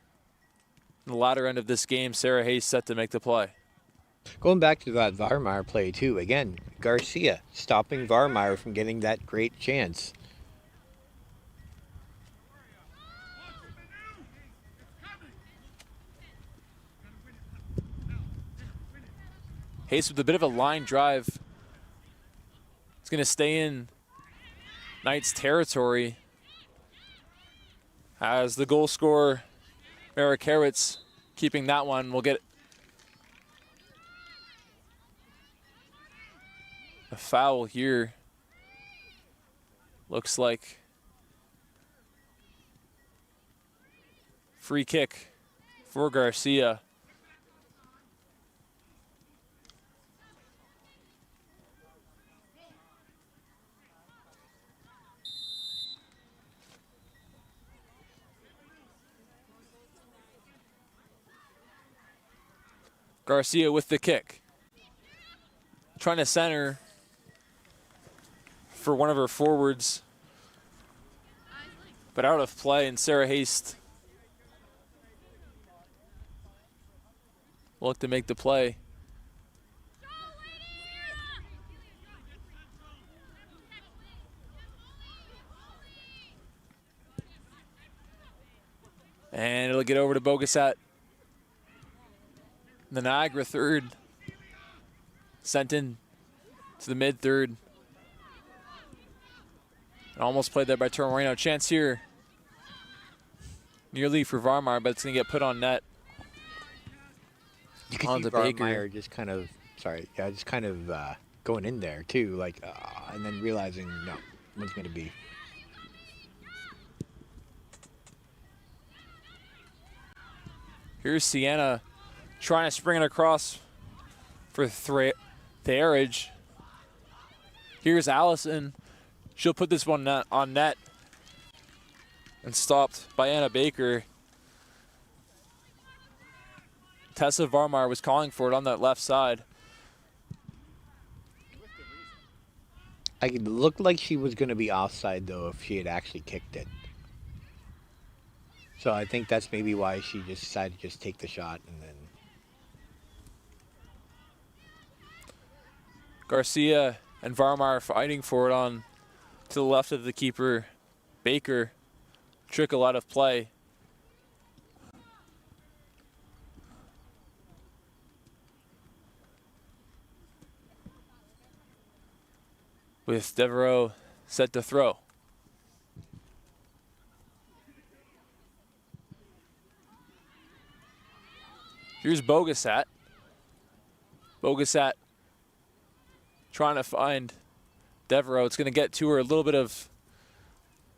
in the latter end of this game. Sarah Hayes set to make the play. Going back to that Varmeyer play too, again, Garcia stopping Varmeyer from getting that great chance. Hayes with a bit of a line drive. It's going to stay in Knights territory as the goal scorer, Marikowicz, keeping that one. We'll get a foul here. Looks like free kick for Garcia. Garcia with the kick. Trying to center for one of her forwards, but out of play, and Sarah Haste will look to make the play. And it'll get over to Bogasat. The Niagara third, sent in to the mid-third. Almost played there by Tormoreno. Chance here, nearly for Varmeyer, but it's going to get put on net. You can see Varmeyer just kind of, going in there too, like, and then realizing, no, one's going to be. Here's Sienna trying to spring it across for Therage. Here's Allison. She'll put this one on net and stopped by Anna Baker. Tessa Varmeyer was calling for it on that left side. It looked like she was going to be offside, though, if she had actually kicked it. So I think that's maybe why she just decided to just take the shot and then. Garcia and Varmeyer fighting for it on to the left of the keeper, Baker. Trickle out of play. With Devereaux set to throw. Here's Bogasat. Bogasat trying to find Devereaux. It's going to get to her. A little bit of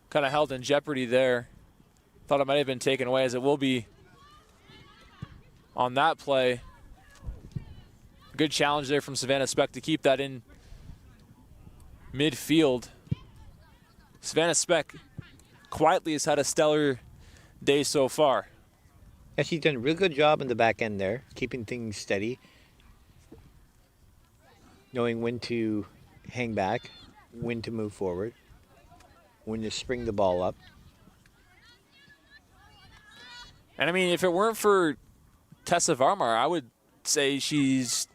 kind of held in jeopardy there. Thought it might have been taken away, as it will be on that play. Good challenge there from Savannah Speck to keep that in midfield. Savannah Speck quietly has had a stellar day so far. Yeah, she's done a really good job in the back end there, keeping things steady, knowing when to hang back, when to move forward, when to spring the ball up. And I mean, if it weren't for Tessa Varmeyer, I would say she's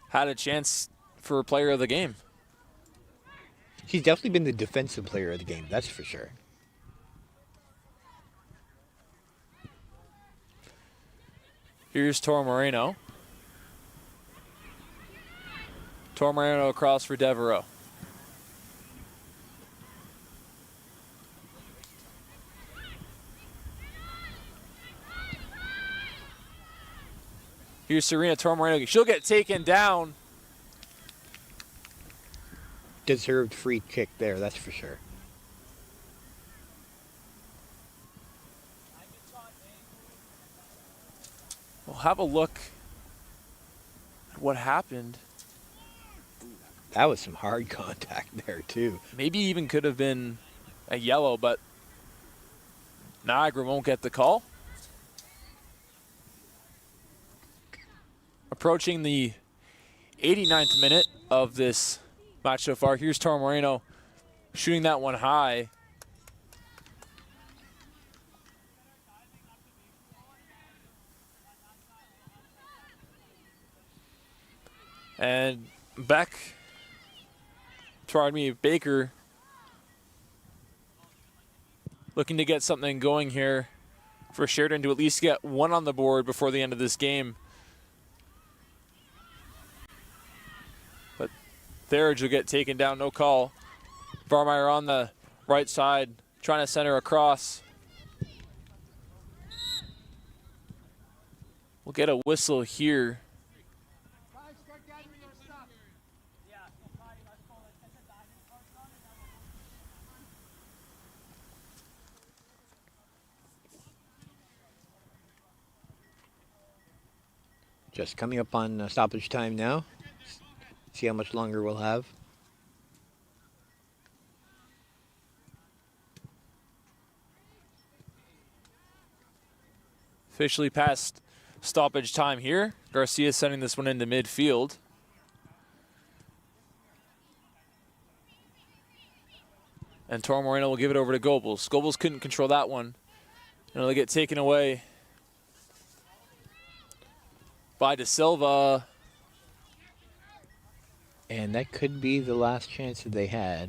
had a chance for player of the game. She's definitely been the defensive player of the game, that's for sure. Here's Tormoreno. Tormoreno across for Devereaux. Here's Serena Tormoreno. She'll get taken down. Deserved free kick there, that's for sure. We'll have a look at what happened. That was some hard contact there, too. Maybe even could have been a yellow, but Niagara won't get the call. approaching the 89th minute of this match so far. Here's Toro Moreno shooting that one high. And Baker looking to get something going here for Sheridan to at least get one on the board before the end of this game. But Therridge will get taken down, no call. Varmeyer on the right side, trying to center across. We'll get a whistle here. Just coming up on stoppage time now. See how much longer we'll have. Officially past stoppage time here. Garcia sending this one into midfield. And Toro Moreno will give it over to Goebbels. Goebbels couldn't control that one. And it'll get taken away by De Silva. And that could be the last chance that they had.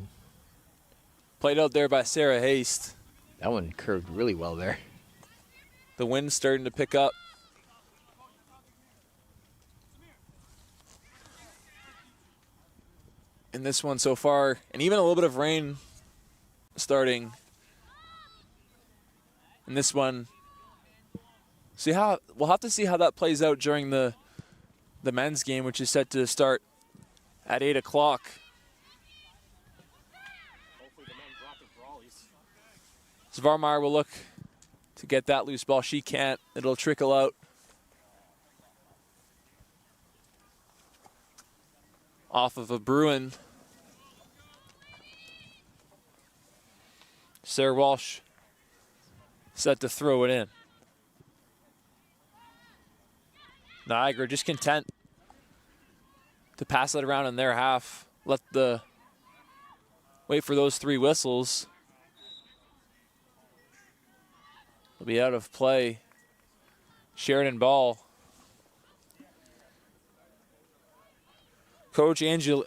Played out there by Sarah Haste. That one curved really well there. The wind's starting to pick up. In this one so far, and even a little bit of rain starting in this one. We'll have to see how that plays out during the men's game, which is set to start at 8 o'clock. Hopefully the men drop their brawlies. Svarmeyer will look to get that loose ball. She can't. It'll trickle out. Off of a Bruin. Sarah Walsh set to throw it in. Niagara just content to pass it around in their half. Wait for those 3 whistles. It'll be out of play. Sheridan ball. Coach Angelini,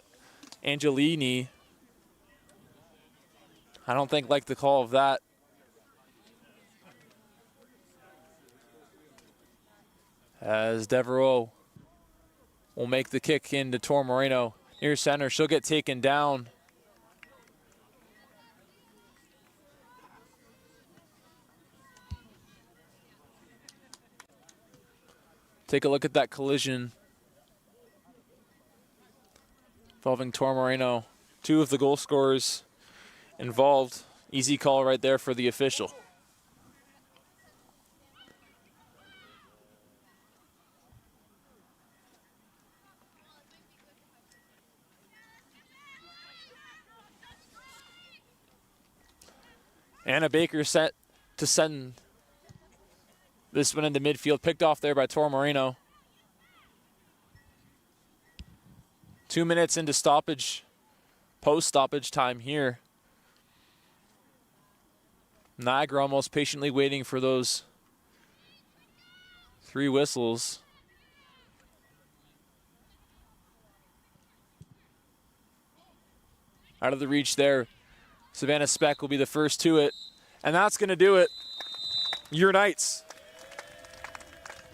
I don't think liked the call of that. As Devereaux will make the kick into Toro Moreno near center. She'll get taken down. Take a look at that collision involving Toro Moreno. 2 of the goal scorers involved. Easy call right there for the official. Anna Baker set to send this one into midfield. Picked off there by Toro Moreno. 2 minutes into stoppage, post-stoppage time here. Niagara almost patiently waiting for those 3 whistles. Out of the reach there. Savannah Speck will be the first to it. And that's going to do it. Your Knights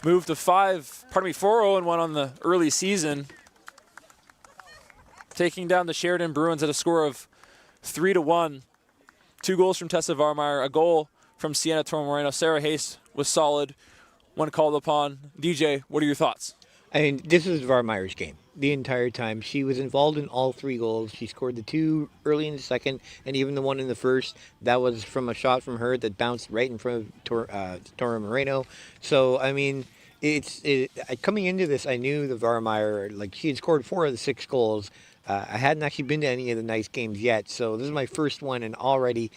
move to 4-0-1 on the early season. Taking down the Sheridan Bruins at a score of 3-1. 2 goals from Tessa Varmeyer, a goal from Sienna Toro Moreno. Sarah Haste was solid when called upon. DJ, what are your thoughts? I mean, this is Varmeyer's game the entire time. She was involved in all 3 goals. She scored the 2 early in the second, and even the one in the first. That was from a shot from her that bounced right in front of Toro Moreno. So, I mean, coming into this, I knew the Varmeyer, like, she had scored 4 of the 6 goals. I hadn't actually been to any of the nice games yet, so this is my first one, and already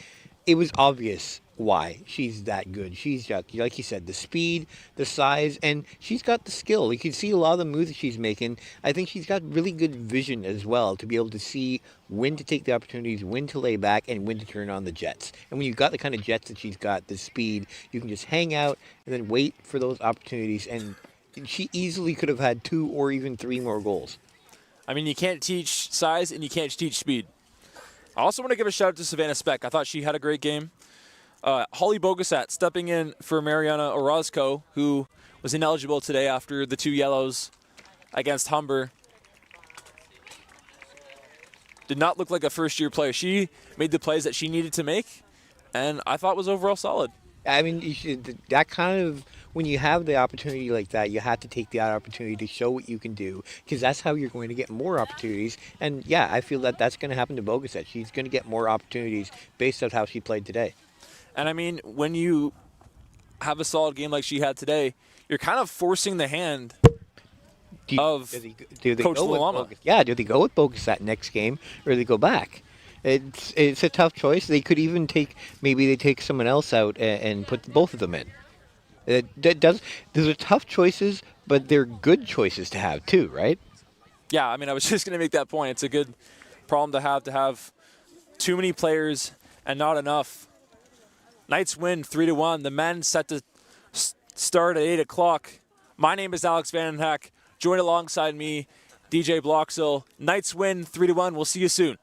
it was obvious why she's that good. She's got, like you said, the speed, the size, and she's got the skill. You can see a lot of the moves that she's making. I think she's got really good vision as well to be able to see when to take the opportunities, when to lay back, and when to turn on the jets. And when you've got the kind of jets that she's got, the speed, you can just hang out and then wait for those opportunities. And she easily could have had 2 or even 3 more goals. I mean, you can't teach size and you can't teach speed. I also want to give a shout out to Savannah Speck. I thought she had a great game. Holly Bogasat stepping in for Mariana Orozco, who was ineligible today after the 2 yellows against Humber. Did not look like a first-year player. She made the plays that she needed to make, and I thought was overall solid. I mean, that kind of, when you have the opportunity like that, you have to take the opportunity to show what you can do, because that's how you're going to get more opportunities. And yeah, I feel that that's going to happen to Bogasat. She's going to get more opportunities based on how she played today. And I mean, when you have a solid game like she had today, you're kind of forcing the hand of Coach Lalama. Yeah, do they go with Bogasat next game, or do they go back? It's a tough choice. They could even maybe they take someone else out and put both of them in. Those are tough choices, but they're good choices to have too, right? Yeah, I mean, I was just going to make that point. It's a good problem to have too many players and not enough. Knights win 3-1. The men set to start at 8 o'clock. My name is Alex Vandenhack. Join alongside me, DJ Bloxhill. Knights win 3-1. We'll see you soon.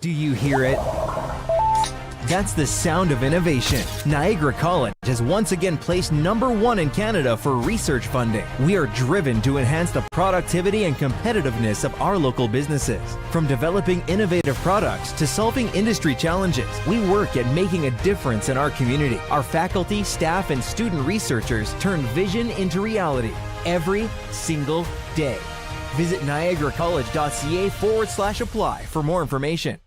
Do you hear it? That's the sound of innovation. Niagara College has once again placed #1 in Canada for research funding. We are driven to enhance the productivity and competitiveness of our local businesses. From developing innovative products to solving industry challenges, we work at making a difference in our community. Our faculty, staff, and student researchers turn vision into reality every single day. Visit niagaracollege.ca/apply for more information.